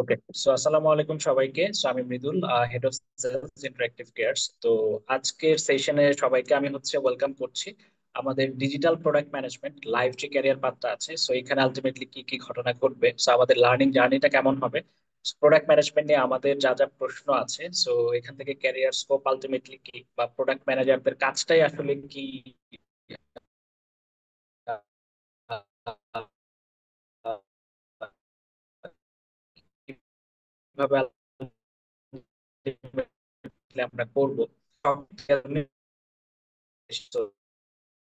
ওকে। So আসসালামু আলাইকুম সবাইকে। আমি Mridul, head of sales interactive cares. তো আজকের সেশনে সবাইকে আমি ওয়েলকাম করছি আমাদের ডিজিটাল প্রোডাক্ট ম্যানেজমেন্ট লাইভ যে ক্যারিয়ার পাথটা আছে। এখানে আলটিমেটলি কি কি ঘটনা ঘটবে, আমাদের লার্নিং জার্নিটা কেমন হবে, প্রোডাক্ট ম্যানেজমেন্ট নিয়ে আমাদের যা যা প্রশ্ন আছে, এখান থেকে ক্যারিয়ার স্কোপ আলটিমেটলি কি, বা প্রোডাক্ট ম্যানেজারদের কাজটাই আসলে কি, কিভাবে ultimately আমরা করবো, সব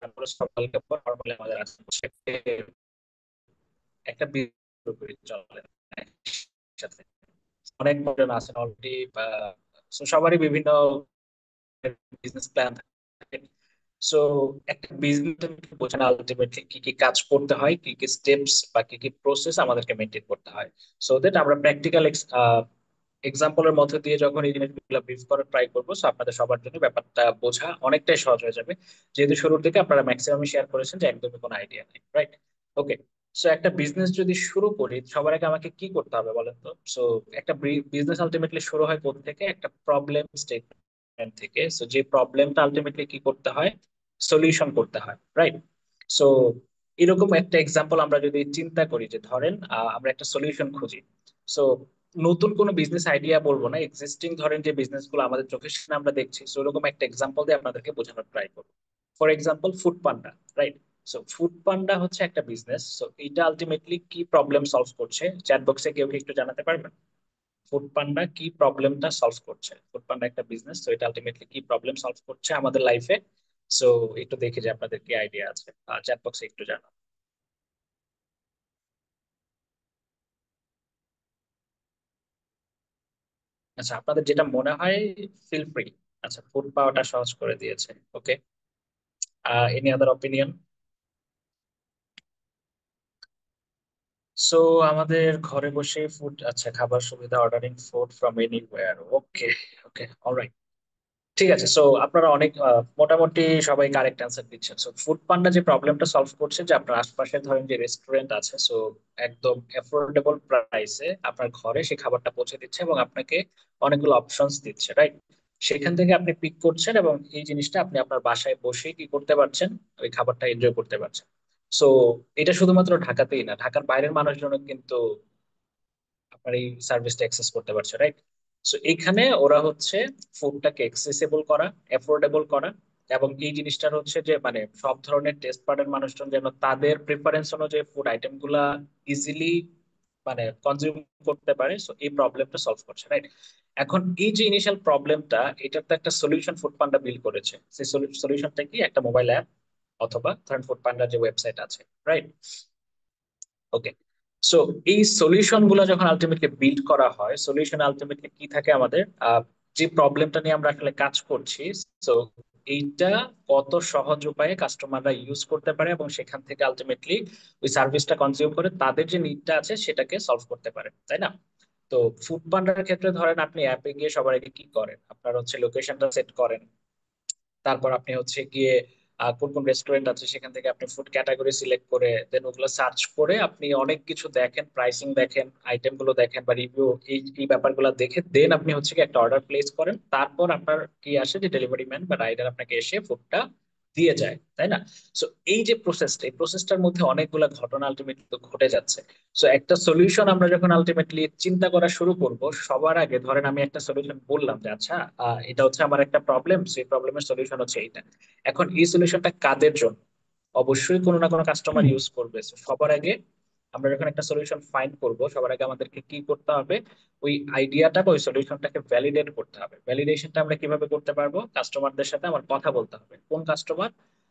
তারপরে সকালকে পর নরমালি আমাদের আশেপাশে একটা বিরতি চলে একসাথে। অনেক মডেল আছেন অলরেডি, বা সবারই বিভিন্ন বিজনেস প্ল্যান থাকে। সো একটা বিজনেস বোঝেন আলটিমেটলি কি কি কাজ করতে হয়, কি কি স্টেপস বা কি কি প্রসেস আমাদেরকে মেনটেন করতে হয়, সো দ্যাট আমরা প্র্যাকটিক্যাল এক্সাম্পলের মধ্যে দিয়ে যখন এই জিনিসগুলো ব্রিফ করার ট্রাই করবো, আপনাদের সবার জন্য ব্যাপারটা বোঝা অনেকটাই সহজ হয়ে যাবে। যেহেতু শুরুর দিকে আপনারা ম্যাক্সিমাম শেয়ার করেছেন যে একদমই কোনো আইডিয়া নেই, রাইট? ওকে। একটা বিজনেস যদি শুরু করি, সবার আগে আমাকে কি করতে হবে বলেন তো? একটা বিজনেস আলটিমেটলি শুরু হয় কোথা থেকে? একটা প্রবলেম স্টেটমেন্ট থেকে। যে প্রবলেমটা আলটিমেটলি কি করতে হয়, সলিউশন করতে হয়, রাইট? সো এরকম একটা এক্সাম্পল আমরা যদি চিন্তা করি, যে ধরেন আমরা একটা সলিউশন খুঁজি। সো নতুন কোনো বিজনেস আইডিয়া বলবো না, এক্সিস্টিং ধরেন যে বিজনেস গুলো আমাদের চোখের সামনে আমরা দেখছি, সেরকম একটা এক্সাম্পল দিয়ে আপনাদেরকে বোঝানোর ট্রাই করবো। For example Food Panda, right? Food Panda হচ্ছে একটা বিজনেস। এটা আলটিমেটলি কি প্রবলেম সলভ করছে? চ্যাট বক্সে কেউ কি একটু জানাতে পারবেন? ফুড পান্ডা কি প্রবলেমটা সলভ করছে? ফুড পান্ডা একটা বিজনেস, তো এটা আলটিমেটলি কি প্রবলেম সলভ করছে আমাদের লাইফে? সো একটু দেখি যে আপনাদের কি আইডিয়া আছে, চ্যাট বক্সে একটু জানান। আচ্ছা, আপনাদের যেটা মনে হয় ফিল ফ্রি। আচ্ছা, ফুড পাওয়াটা সহজ করে দিয়েছে, okay. Any other opinion? So আমাদের ঘরে বসে ফুড, আচ্ছা, খাবার সুবিধা, ordering food from anywhere, okay. Okay, alright. ঠিক আছে। আপনারা অনেক মোটামুটি সবাই কারেক্ট অ্যান্সার দিচ্ছেন। ফুড পান্ডা যে প্রবলেমটা সলভ করছে, যে আপনার আশপাশে ধরেন যে রেস্টুরেন্ট আছে, একদম অ্যাফোর্ডেবল প্রাইসে আপনার ঘরে সেই খাবারটা পৌঁছে দিচ্ছে এবং আপনাকে অনেকগুলো অপশনস দিচ্ছে, রাইট? সেখান থেকে আপনি পিক করছেন এবং এই জিনিসটা আপনি আপনার বাসায় বসে কি করতে পারছেন, ওই খাবারটা এনজয় করতে পারছেন। সো এটা শুধুমাত্র ঢাকাতেই না, ঢাকার বাইরের মানুষজন কিন্তু আপনার এই সার্ভিসটা অ্যাক্সেস করতে পারছে, রাইট? এখানে ওরা হচ্ছে ফুডটাকে অ্যাক্সেসিবল করা, অ্যাফোর্ডেবল করা, এবং এই জিনিসটার হচ্ছে যে মানে সব ধরনের টেস্ট পার্টের মানুষজন যেন তাদের প্রিফারেন্স অনুযায়ী ফুড আইটেম গুলা ইজিলি মানে কনজিউম করতে পারে। এই প্রবলেমটা সলভ করছে, রাইট? এখন এই যে ইনিশিয়াল প্রবলেমটা, এটার তো একটা সলিউশন ফুড পান্ডা বিল করেছে। সেই সলিউশনটা কি? একটা মোবাইল অ্যাপ, অথবা ধরেন ফুড পান্ডার যে ওয়েবসাইট আছে, রাইট? ওকে। সো এই সলিউশন গুলো যখন আলটিমেটলি বিল্ড করা হয়, সলিউশন আলটিমেটলি কি থাকে আমাদের, যে প্রবলেমটা নিয়ে আমরা আসলে কাজ করছি, তো এইটা কত সহজ উপায়ে কাস্টমাররা ইউজ করতে পারে এবং সেখান থেকে আলটিমেটলি ওই সার্ভিসটা কনজিউম করে তাদের যে নিডটা আছে সেটাকে সলভ করতে পারে, তাই না? তো ফুড পান্ডার ক্ষেত্রে ধরেন আপনি অ্যাপে গিয়ে সবার আগে কি করেন, আপনার হচ্ছে লোকেশনটা সেট করেন। তারপর আপনি হচ্ছে গিয়ে কোন কোন রেস্টুরেন্ট আছে সেখান থেকে আপনি ফুড ক্যাটাগরি সিলেক্ট করে দেন ওগুলো সার্চ করে আপনি অনেক কিছু দেখেন, প্রাইসিং দেখেন, আইটেম গুলো দেখেন বা রিভিউ, এই এই ব্যাপারগুলো দেখে দেন আপনি হচ্ছে কি একটা অর্ডার প্লেস করেন। তারপর আপনার কি আসে, যে ডেলিভারি ম্যান বা রাইডার আপনাকে এসে ফুডটা দিয়ে যায়, তাই না? সো এই যে প্রসেসটা, এই প্রসেসটার মধ্যে অনেকগুলো ঘটনা আলটিমেটলি ঘটে যাচ্ছে। একটা সলিউশন আমরা যখন আলটিমেটলি চিন্তা করা শুরু করব, সবার আগে ধরেন আমি একটা সলিউশন বললাম যে আচ্ছা, এটা হচ্ছে আমার একটা প্রবলেম, সেই প্রবলেমের সলিউশন হচ্ছে এইটা। এখন এই সলিউশনটা কাদের জন্য? অবশ্যই কোনো না কোনো কাস্টমার ইউজ করবে। So, সবার আগে আমরা যখন একটা সলিউশন ফাইন্ড করব, সবার আগে আমাদেরকে কি করতে হবে, ওই আইডিয়াটা বা ওই সলিউশনটাকে ভ্যালিডেট করতে হবে। ভ্যালিডেশনটা আমরা কিভাবে করতে পারবো? কাস্টমারদের সাথে আমার কথা বলতে হবে। কোন কাস্টমার?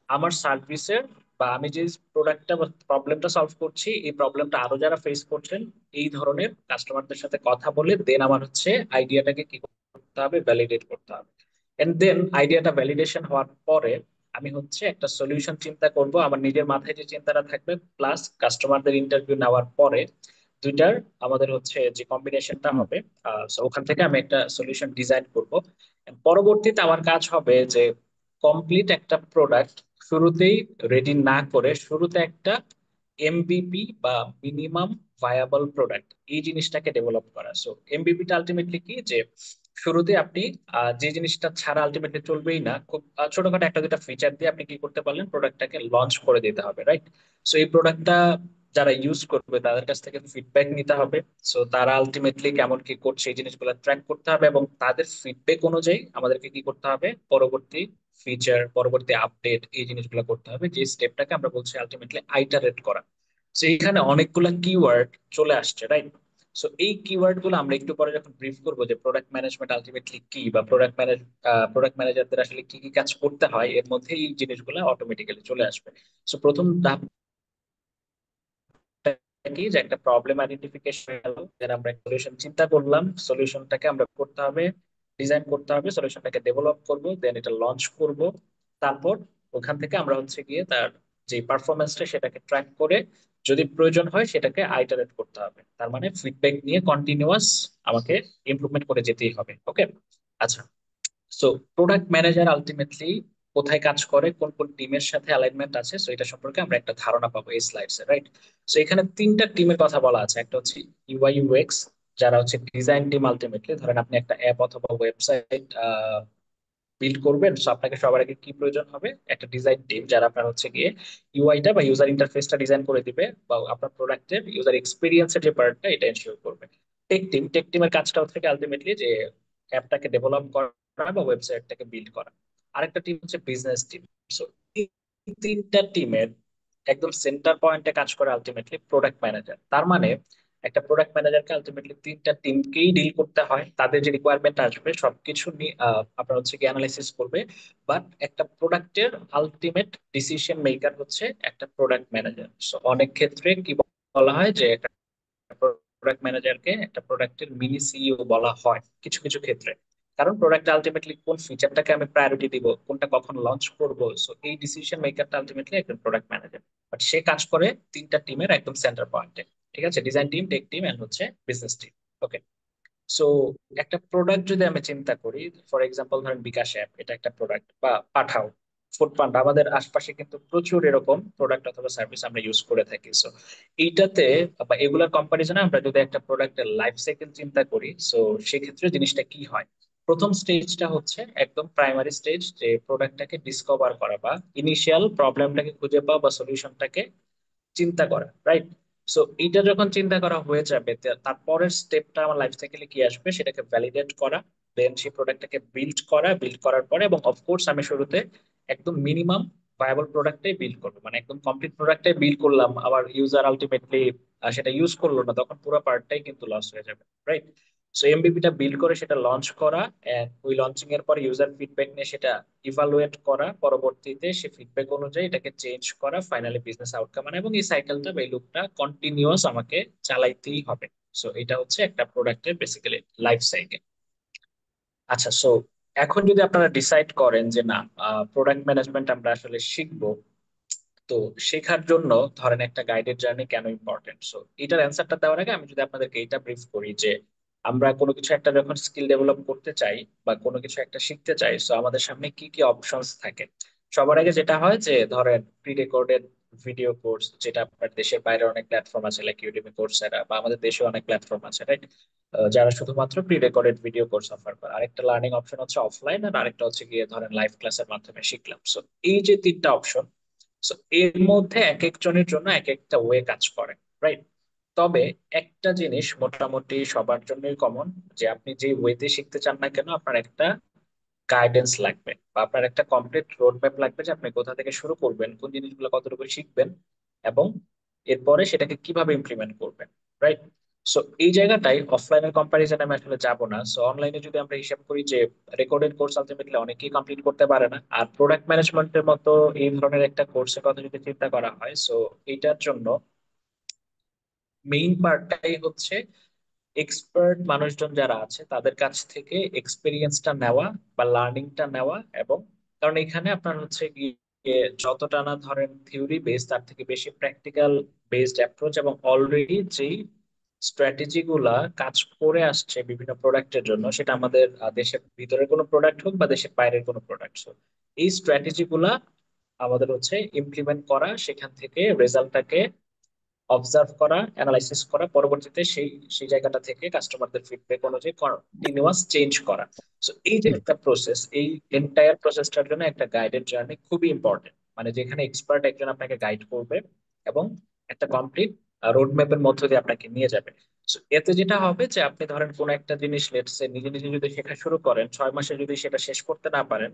আমার সার্ভিসের বা আমি যে প্রোডাক্টটা বা প্রবলেমটা সলভ করছি, এই প্রবলেমটা আরো যারা ফেস করছেন, এই ধরনের কাস্টমারদের সাথে কথা বলে দেন আমার হচ্ছে আইডিয়াটাকে কি করতে হবে, ভ্যালিডেট করতে হবে। এন্ড দেন আইডিয়াটা ভ্যালিডেশন হওয়ার পরে আমি হচ্ছে একটা সলিউশন চিন্তা করব আমার নিজের মাথায়, যে চিন্তাটা থাকবে প্লাস কাস্টমারদের ইন্টারভিউ নেওয়ার পরে দুইটার আমাদের হচ্ছে যে কম্বিনেশনটা হবে, ওখান থেকে আমি একটা সলিউশন ডিজাইন করব। পরবর্তীতে আমার কাজ হবে যে কমপ্লিট একটা প্রোডাক্ট শুরুতেই রেডি না করে শুরুতে একটা এমবিপি বা মিনিমাম ভায়াবল প্রোডাক্ট, এই জিনিসটাকে ডেভেলপ করা। সো এমবিপিটা আলটিমেটলি কি, যে শুরুতে আপনি যে জিনিসটা ছাড়া আলটিমেটলি চলবেই না, খুব ছোটখাটো একটা দুটা ফিচার দিয়ে আপনি কি করতে পারলেন, প্রোডাক্টটাকে লঞ্চ করে দিতে হবে, রাইট? সো এই প্রোডাক্টটা যারা ইউজ করবে তাদের কাছ থেকে ফিডব্যাক নিতে হবে। সো তারা আলটিমেটলি কেমন কি করছে এই জিনিসগুলো ট্র্যাক করতে হবে, এবং তাদের ফিডব্যাক অনুযায়ী আমাদেরকে কি করতে হবে, পরবর্তী ফিচার, পরবর্তী আপডেট, এই জিনিসগুলো করতে হবে, যে স্টেপটাকে আমরা বলছি আলটিমেটলি আইটারেট করা। তো এখানে অনেকগুলা কিওয়ার্ড চলে আসছে, রাইট? সো এই কিওয়ার্ড গুলো আমরা একটু পরে যখন ব্রিফ করবো যে প্রোডাক্ট ম্যানেজমেন্ট আলটিমেটলি কি, বা প্রোডাক্ট ম্যানেজারদের আসলে কি কি কাজ করতে হয়, এর মধ্যে এই জিনিসগুলো অটোমেটিক্যালি চলে আসবে। সো প্রথম ধাপ কি, যে একটা প্রবলেম আইডেন্টিফিকেশন হয়ে গেল, দেন আমরা সলিউশন চিন্তা করলাম, সলিউশনটাকে আমরা করতে হবে, ডিজাইন করতে হবে, সলিউশনটাকে ডেভেলপ করব, দেন এটা লঞ্চ করব। তারপর ওখান থেকে আমরা হচ্ছে গিয়ে তার যে পারফরমেন্সটা সেটাকে ট্র্যাক করে যদি প্রয়োজন হয় সেটাকে আইটারেট করতে হবে, তার মানে ফিডব্যাক নিয়ে কন্টিনিউয়াস আমাকে ইমপ্রুভমেন্ট করে যেতেই হবে। ওকে, আচ্ছা। সো প্রোডাক্ট ম্যানেজার আলটিমেটলি কোথায় কাজ করে, কোন কোন টিমের সাথে অ্যালাইনমেন্ট আছে, সো এটা সম্পর্কে আমরা একটা ধারণা পাবো এই স্লাইডসে, রাইট? সো এখানে তিনটা টিমের কথা বলা আছে। একটা হচ্ছে ইউআই ইউএক্স, যারা হচ্ছে ডিজাইন টিম। আলটিমেটলি ধরেন আপনি একটা অ্যাপ অথবা ওয়েবসাইট বিল্ড করবেন, সো আপনাকে সবার আগে কি প্রয়োজন হবে, একটা ডিজাইন টিম, যারা আপনার হচ্ছে গিয়ে ইউআইটা বা ইউজার ইন্টারফেসটা ডিজাইন করে দিবে, বা আপনার প্রোডাক্টের ইউজার এক্সপিরিয়েন্সের যে পার্টটা এটা এনশিওর করবে। টেক টিমের কাজটা হচ্ছে আলটিমেটলি যে অ্যাপটাকে ডেভেলপ করা বা ওয়েবসাইটটাকে বিল্ড করা। আরেকটা টিম হচ্ছে বিজনেস টিম। সো এই তিনটা টিমের একদম সেন্টার পয়েন্টে কাজ করে আলটিমেটলি প্রোডাক্ট ম্যানেজার। তার মানে একটা প্রোডাক্ট ম্যানেজারকে আলটিমেটলি তিনটা টিমকেই ডিল করতে হয়, তাদের যে রিকোয়ারমেন্ট আসবে সবকিছু নিয়ে আপনার হচ্ছে কি অ্যানালাইসিস করবে। বাট একটা প্রোডাক্টের আলটিমেট ডিসিশন মেকার হচ্ছে একটা প্রোডাক্ট ম্যানেজার। সো অনেক ক্ষেত্রে কি বলা হয়, যে একটা প্রোডাক্ট ম্যানেজারকে একটা প্রোডাক্টের মিনি সিইও বলা হয় কিছু কিছু ক্ষেত্রে। কারণ প্রোডাক্ট আলটিমেটলি কোন ফিচারটাকে আমি প্রায়োরিটি দিব, কোনটা কখন লঞ্চ করব, সো এই ডিসিশন মেকারটা আলটিমেটলি একজন প্রোডাক্ট ম্যানেজার। বাট সে কাজ করে তিনটা টিমের একদম সেন্টার পয়েন্টে। ঠিক আছে, design team, tech team, and হচ্ছে বিজনেস টিম। ওকে। সো একটা প্রোডাক্ট যদি আমি চিন্তা করি, ফর এক্সাম্পল ধরেন বিকাশ অ্যাপ, এটা একটা প্রোডাক্ট, বা পাঠাও, ফুড পান্ডা, আমাদের আশপাশে কিন্তু প্রচুর এরকম প্রোডাক্ট অথবা সার্ভিস আমরা ইউজ করে থাকি। সো এইটাতে বা এগুলার কম্পারিজনে আমরা যদি একটা প্রোডাক্টের লাইফ সাইকেল চিন্তা করি, সো সেক্ষেত্রে জিনিসটা কি হয়। প্রথম স্টেজটা হচ্ছে একদম প্রাইমারি স্টেজ, যে প্রোডাক্টটাকে ডিসকভার করা বা ইনিশিয়াল প্রবলেমটাকে খুঁজে পাওয়া বা সলিউশনটাকে চিন্তা করা, রাইট? সো এইটা যখন চিন্তা করা হয়ে যাবে, তারপরের স্টেপটা আমার লাইফ সাইকেলে কি আসবে, সেটাকে ভ্যালিডেট করা, দেন সেই প্রোডাক্টটাকে বিল্ড করার পরে, এবং অফকোর্স আমি শুরুতে একদম মিনিমাম ভায়াবল প্রোডাক্টে বিল্ড করবো, মানে একদম কমপ্লিট প্রোডাক্টে বিল্ড করলাম, আবার ইউজার আলটিমেটলি সেটা ইউজ করলো না, তখন পুরো পার্টটাই কিন্তু লস হয়ে যাবে, রাইট? সো এমবিপিটা বিল্ড করে সেটা লঞ্চ করা, এন্ড ওই লঞ্চিং এর পরে ইউজার ফিডব্যাক নিয়ে সেটা ইভালুয়েট করা, পরবর্তীতে সে ফিডব্যাক অনুযায়ী এটাকে চেঞ্জ করা, ফাইনালি বিজনেস আউটকাম আনা, এবং এই সাইকেলটা বা এই লুপটা কন্টিনিউয়াস আমাকে চালাইতেই হবে। সো এটা হচ্ছে একটা প্রোডাক্টের বেসিক্যালি লাইফ সাইকেল। আচ্ছা, সো এখন যদি আপনারা ডিসাইড করেন যে না, প্রোডাক্ট ম্যানেজমেন্ট আমরা আসলে শিখবো, তো শেখার জন্য ধরেন একটা গাইডেড জার্নি কেন ইম্পর্টেন্ট, সো এটার অ্যান্সারটা দেওয়ার আগে আমি যদি আপনাদেরকে এটা ব্রিফ করি, যে আমরা কোনো কিছু একটা যখন স্কিল ডেভেলপ করতে চাই বা কোনো কিছু একটা শিখতে চাই, সো আমাদের সামনে কি কি অপশনস থাকে। সবার আগে যেটা হয়, যে ধরেন প্রি রেকর্ডেড ভিডিও কোর্স, যেটা আপনার দেশের বাইরে অনেক প্ল্যাটফর্ম আছে, লাইক ইউডেমি, কোর্সেরা, বা আমাদের দেশে অনেক প্ল্যাটফর্ম আছে, রাইট? যারা শুধুমাত্র pre recorded video course offer করে। আরেকটা লার্নিং অপশন হচ্ছে অফলাইন, আর আরেকটা হচ্ছে গিয়ে ধরেন লাইভ ক্লাসের মাধ্যমে শিখলাম। সো এই যে তিনটা অপশন, সো এর মধ্যে এক একজনের জন্য এক একটা ওয়ে কাজ করে, রাইট? তবে একটা জিনিস মোটামুটি সবার জন্যই কমন, যে আপনি যে ওয়েতে শিখতে চান না কেন, আপনার একটা গাইডেন্স লাগবে, বা আপনার একটা কমপ্লিট রোড ম্যাপ লাগবে, যে আপনি কোথা থেকে শুরু করবেন, কোন জিনিসগুলো কতটুকু শিখবেন, এবং এরপরে সেটাকে কিভাবে ইমপ্লিমেন্ট করবেন, রাইট? সো এই জায়গাটাই অফলাইনের কম্পারিজনে আমি আসলে যাবো না। সো অনলাইনে যদি আমরা হিসাব করি, যে রেকর্ডেড কোর্স আলটিমেটলি অনেকেই কমপ্লিট করতে পারে না, আর প্রোডাক্ট ম্যানেজমেন্টের মতো এই ধরনের একটা কোর্সের কথা যদি চিন্তা করা হয়, সো এইটার জন্য মেইন পার্টটাই হচ্ছে এক্সপার্ট মানুষজন যারা আছে তাদের কাছ থেকে এক্সপিরিয়েন্সটা নেওয়া বা লার্নিংটা নেওয়া। এবং কারণ এখানে আপনার হচ্ছে গিয়ে যতটা না ধরেন থিওরি বেস, তার থেকে বেশি প্র্যাকটিক্যাল বেসড অ্যাপ্রোচ, এবং অলরেডি যেই স্ট্র্যাটেজি গুলা কাজ করে আসছে বিভিন্ন প্রোডাক্টের জন্য, সেটা আমাদের দেশের ভিতরের কোনো প্রোডাক্ট হোক বা দেশের বাইরের কোনো প্রোডাক্ট হোক, এই স্ট্র্যাটেজি গুলা আমাদের হচ্ছে ইমপ্লিমেন্ট করা, সেখান থেকে রেজাল্টটাকে অবজার্ভ করা, অ্যানালাইসিস করা, পরবর্তীতে সেই সেই জায়গাটা থেকে কাস্টমারদের ফিডব্যাক অনুযায়ী কন্টিনিউয়াস চেঞ্জ করা। সো এই যে হুম। একটা প্রসেস, এই এন্টায়ার প্রসেসটার জন্য একটা গাইডেড জার্নি খুবই ইম্পর্টেন্ট, মানে যেখানে এক্সপার্ট একজন আপনাকে গাইড করবে এবং একটা কমপ্লিট রোড ম্যাপের মধ্য দিয়ে আপনাকে নিয়ে যাবে। So, এতে যেটা হবে যে আপনি ধরেন কোন একটা জিনিস লেটসে নিজে নিজে যদি শেখা শুরু করেন, 6 মাসে যদি সেটা শেষ করতে না পারেন,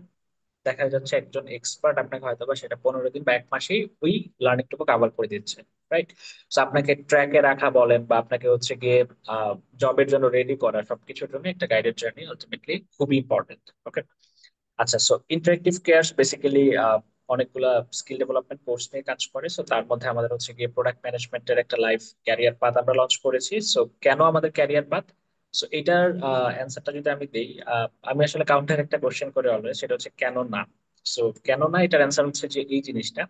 দেখা যাচ্ছে একজন এক্সপার্ট আপনাকে হয়তো বা সেটা 15 দিন বা 1 মাসেই ওই লার্নিং টুকু কাভার করে দিচ্ছে। রাইট? তো আপনাকে ট্র্যাকে রাখা বলেন বা আপনাকে হচ্ছে গিয়ে জবের জন্য রেডি করা, সবকিছুর জন্য একটা গাইডেড জার্নি আলটিমেটলি খুবই ইম্পর্টেন্ট। ওকে। আচ্ছা, সো ইন্টারেক্টিভ কেয়ার বেসিক্যালি অনেকগুলা স্কিল ডেভেলপমেন্ট কোর্স নিয়ে কাজ করে। সো তার মধ্যে আমাদের হচ্ছে গিয়ে প্রোডাক্ট ম্যানেজমেন্টের একটা লাইভ ক্যারিয়ার পাথ আমরা লঞ্চ করেছি। সো কেন আমাদের ক্যারিয়ার পাথ? সো এটার অ্যান্সারটা যদি আমি দিই, আমি আসলে কাউন্টার একটা কোশ্চেন করে অলওয়েজ, সেটা হচ্ছে কেন না। সো কেন না, এটার অ্যান্সার হচ্ছে যে এই জিনিসটা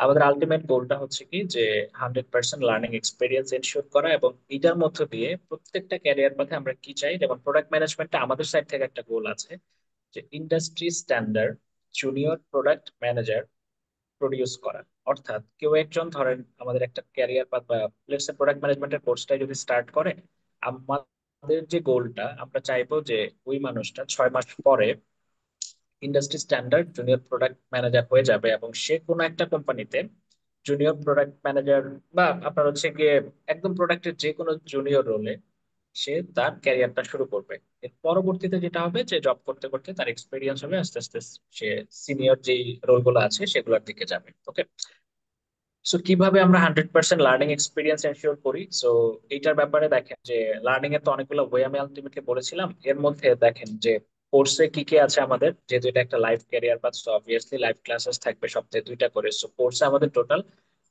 আমাদের আলটিমেট গোলটা হচ্ছে কি যে 100% লার্নিং এক্সপিরিয়েন্স এনশিওর করা, এবং এটার মধ্য দিয়ে প্রত্যেকটা ক্যারিয়ার পাথে আমরা কি চাই, যেমন প্রোডাক্ট ম্যানেজমেন্টে আমাদের সাইড থেকে একটা গোল আছে যে industry standard junior product manager produce করা। অর্থাৎ কেউ একজন ধরেন আমাদের একটা ক্যারিয়ার পাথ বা লেটস প্রোডাক্ট ম্যানেজমেন্টের কোর্সটা যদি স্টার্ট করে, আমাদের যে গোলটা আমরা চাইবো যে ওই মানুষটা 6 মাস পরে industry standard junior product manager হয়ে যাবে, এবং সে কোনো একটা কোম্পানিতে জুনিয়র প্রোডাক্ট ম্যানেজার বা আপনার হচ্ছে গিয়ে একদম প্রোডাক্টের যে কোনো জুনিয়র রোলে সে তার ক্যারিয়ারটা শুরু করবে। এর পরবর্তীতে যেটা হবে যে জব করতে করতে তার এক্সপিরিয়েন্স হবে, আস্তে আস্তে সে সিনিয়র যেই রোলগুলো আছে সেগুলোর দিকে যাবে। ওকে। সো কিভাবে আমরা 100% লার্নিং এক্সপিরিয়েন্স এনশিওর করি? সো এইটার ব্যাপারে দেখেন যে লার্নিং এর তো অনেকগুলো ওয়ে আমি আলটিমেটলি বলেছিলাম, এর মধ্যে দেখেন যে কোর্সে কি কি আছে আমাদের, যেহেতু এটা একটা লাইভ ক্যারিয়ার পাথ, তো অবভিয়াসলি লাইভ ক্লাসেস থাকবে সপ্তাহে 2টা করে। সো কোর্সে আমাদের টোটাল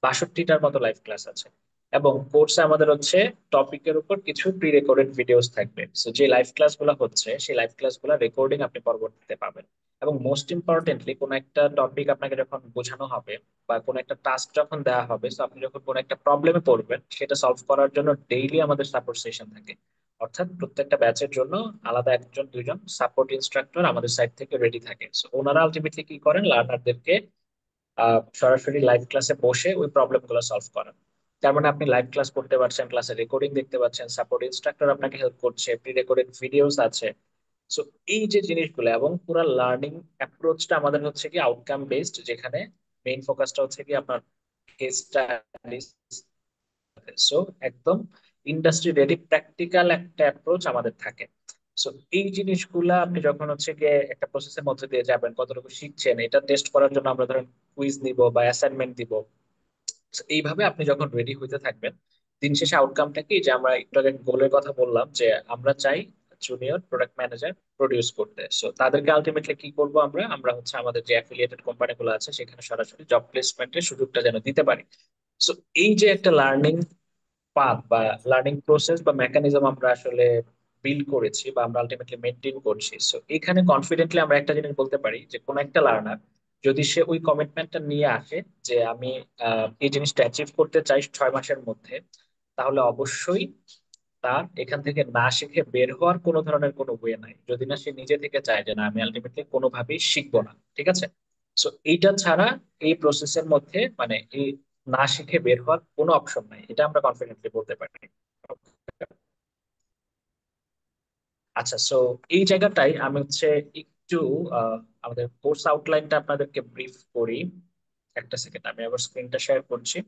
62টার মতো লাইভ ক্লাস আছে, এবং কোর্সে আমাদের হচ্ছে টপিকের উপর কিছু প্রি রেকর্ডেড ভিডিওস থাকবে। সো যে লাইভ ক্লাসগুলো হচ্ছে সেই লাইভ ক্লাসগুলো রেকর্ডিং আপনি পরবর্তীতে পাবেন। এবং মোস্ট ইম্পর্টেন্টলি কোন একটা টপিক আপনাকে যখন বোঝানো হবে বা কোনো একটা টাস্ক যখন দেওয়া হবে, তো আপনি যখন কোনো একটা প্রবলেমে পড়বেন, সেটা সলভ করার জন্য ডেইলি আমাদের সাপোর্ট সেশন থাকে। অর্থাৎ প্রত্যেকটা ব্যাচের জন্য আলাদা একজন দুইজন সাপোর্ট ইনস্ট্রাক্টর আমাদের সাইড থেকে রেডি থাকে। সো ওনারা আলটিমেটলি কি করেন, লার্নারদেরকে সরাসরি লাইভ ক্লাসে বসে ওই প্রবলেম গুলো সলভ করেন। তার মানে আপনি লাইভ ক্লাস করতে পারছেন, ক্লাসে রেকর্ডিং দেখতে পাচ্ছেন, সাপোর্ট ইনস্ট্রাক্টর আপনাকে হেল্প করছে, প্রি রেকর্ডেড ভিডিওস আছে। সো এই যে জিনিসগুলো এবং পুরো লার্নিং অ্যাপ্রোচটা আমাদের হচ্ছে কি আউটকাম বেসড, যেখানে মেইন ফোকাসটা হচ্ছে কি আপনার কেস স্টাডি। সো একদম ইন্ডাস্ট্রি রেডি প্র্যাকটিক্যাল একটা অ্যাপ্রোচ আমাদের থাকে। সো এই জিনিসগুলা আপনি যখন হচ্ছে গিয়ে একটা প্রসেসের মধ্যে দিয়ে যাবেন, কতটুকু শিখছেন এটা টেস্ট করার জন্য আমরা ধরেন কুইজ দিব বা অ্যাসাইনমেন্ট দিব। So, এইভাবে আপনি যখন রেডি হইতে থাকবেন, দিন শেষে আউটকামটা কি যে আমরা একটু আগে গোলের কথা বললাম যে আমরা চাই জুনিয়র প্রোডাক্ট ম্যানেজার প্রডিউস করতে। সো তাদেরকে আলটিমেটলি কি করব, আমরা আমরা হচ্ছে আমাদের যে অ্যাফিলিয়েটেড কোম্পানিগুলো আছে সেখানে সরাসরি জব প্লেসমেন্টের সুযোগটা যেন দিতে পারি। সো এই যে একটা লার্নিং পাথ বা লার্নিং প্রসেস বা মেকানিজম আমরা আসলে বিল্ড করেছি বা আমরা আলটিমেটলি মেনটেন করছি, সো এখানে কনফিডেন্টলি আমরা একটা জিনিস বলতে পারি যে কোন একটা লার্নার যদি সে ওই কমিটমেন্টটা নিয়ে আসে যে আমি এই জিনিসটা অ্যাচিভ করতে চাই 6 মাসের মধ্যে, তাহলে অবশ্যই তার এখান থেকে না শিখে বের হওয়ার কোনো ধরনের কোনো ওয়ে নাই, যদি না সে নিজে থেকে চায় যে না আমি আলটিমেটলি কোনোভাবেই শিখবো না। ঠিক আছে? সো এইটা ছাড়া এই প্রসেসের মধ্যে মানে এই না শিখে বের হওয়ার কোনো অপশন নাই, এটা আমরা কনফিডেন্টলি বলতে পারি। আচ্ছা, সো এই জায়গাটাই আমি হচ্ছে একটু আমাদের কোর্স আউটলাইনটা আপনাদেরকে ব্রিফ করি। একটা সেকেন্ড, আমি আবার স্ক্রিনটা শেয়ার করছি।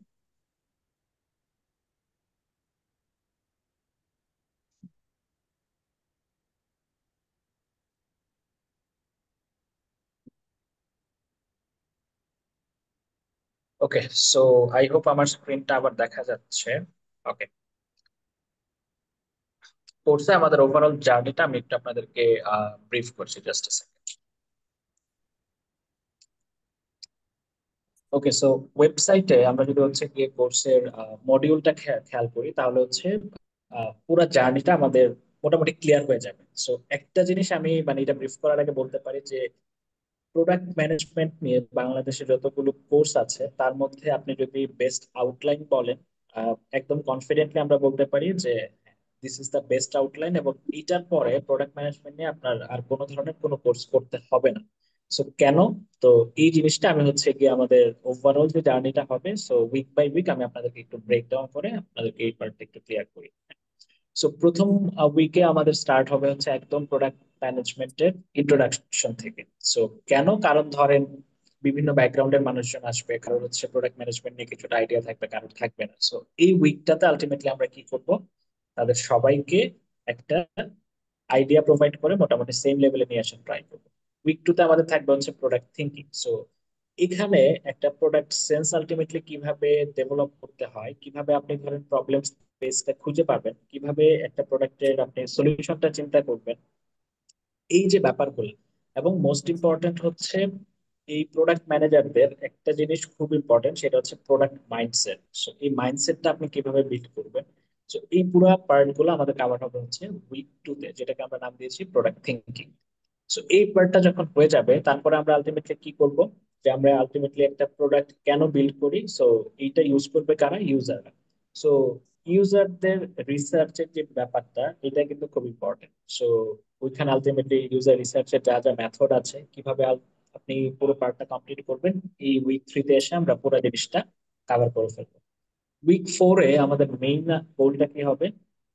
ওকে। সো আই হোপ আমার স্ক্রিনটা আবার দেখা যাচ্ছে। ওকে। কোর্সে আমাদের ওভারঅল জার্নিটা আমি একটু আপনাদেরকে ব্রিফ করছি, just a second. Okay. So ওয়েবসাইটে আমরা যদি হচ্ছে গিয়ে কোর্সের মডিউলটা খেয়াল করি, তাহলে হচ্ছে পুরো জার্নিটা আমাদের মোটামুটি ক্লিয়ার হয়ে যাবে। সো একটা জিনিস আমি মানে এটা ব্রিফ করার আগে বলতে পারি যে প্রোডাক্ট ম্যানেজমেন্ট নিয়ে বাংলাদেশে যতগুলো কোর্স আছে তার মধ্যে আপনি যদি বেস্ট আউটলাইন বলেন, একদম কনফিডেন্টলি আমরা বলতে পারি যে this is the best outline, এবং এটার পরে প্রোডাক্ট ম্যানেজমেন্ট নিয়ে আপনার আর কোনো ধরনের কোনো কোর্স করতে হবে না। সো কেন? তো এই জিনিসটা আমি হচ্ছে গিয়ে আমাদের ওভারঅল যে জার্নিটা হবে, সো উইক বাই উইক আমি আপনাদেরকে একটু ব্রেক ডাউন করে আপনাদেরকে এই পার্টটা একটু ক্লিয়ার করি। সো প্রথম উইকে আমাদের স্টার্ট হবে হচ্ছে একদম প্রোডাক্ট ম্যানেজমেন্টের ইন্ট্রোডাকশন থেকে। সো কেন? কারণ ধরেন বিভিন্ন ব্যাকগ্রাউন্ডের মানুষজন আসবে, কারোর হচ্ছে প্রোডাক্ট ম্যানেজমেন্ট নিয়ে কিছুটা আইডিয়া থাকবে, কারোর থাকবে না। সো এই উইকটাতে আলটিমেটলি আমরা কি করব, তাদের সবাইকে একটা আইডিয়া প্রোভাইড করে মোটামুটি সেম লেভেলে নিয়ে আসার ট্রাই করবো। উইক টু তে আমাদের থাকবে হচ্ছে প্রোডাক্ট থিঙ্কিং। সো এখানে একটা প্রোডাক্ট সেন্স আলটিমেটলি কিভাবে ডেভেলপ করতে হয়, কিভাবে আপনি ধরেন প্রবলেম স্পেসটা খুঁজে পাবেন, কিভাবে একটা প্রোডাক্টের আপনি সলিউশনটা চিন্তা করবেন, এই যে ব্যাপারগুলো। এবং মোস্ট ইম্পর্টেন্ট হচ্ছে এই প্রোডাক্ট ম্যানেজারদের একটা জিনিস খুব ইম্পর্টেন্ট, সেটা হচ্ছে প্রোডাক্ট মাইন্ডসেট। সো এই মাইন্ডসেটটা আপনি কিভাবে বিল্ড করবেন, তো এই পুরো পার্ট গুলো আমাদের কাভার হবে হচ্ছে উইক টু তে, যেটাকে আমরা নাম দিয়েছি প্রোডাক্ট থিঙ্কিং। সো এই পার্টটা যখন হয়ে যাবে, তারপরে আমরা আলটিমেটলি কি করব, যে আমরা আলটিমেটলি একটা প্রোডাক্ট কেন বিল্ড করি, সো এইটা ইউজ করবে কারা, ইউজাররা। সো ইউজারদের রিসার্চের যে ব্যাপারটা, এটা কিন্তু খুব ইম্পর্টেন্ট। সো ওইখানে আলটিমেটলি ইউজার রিসার্চের যা যা মেথড আছে, কিভাবে আপনি পুরো পার্টটা কমপ্লিট করবেন, এই উইক থ্রিতে এসে আমরা পুরো জিনিসটা কাভার করে ফেলবো। উইক ফোরে আমাদের মেইন গোলটা কি হবে,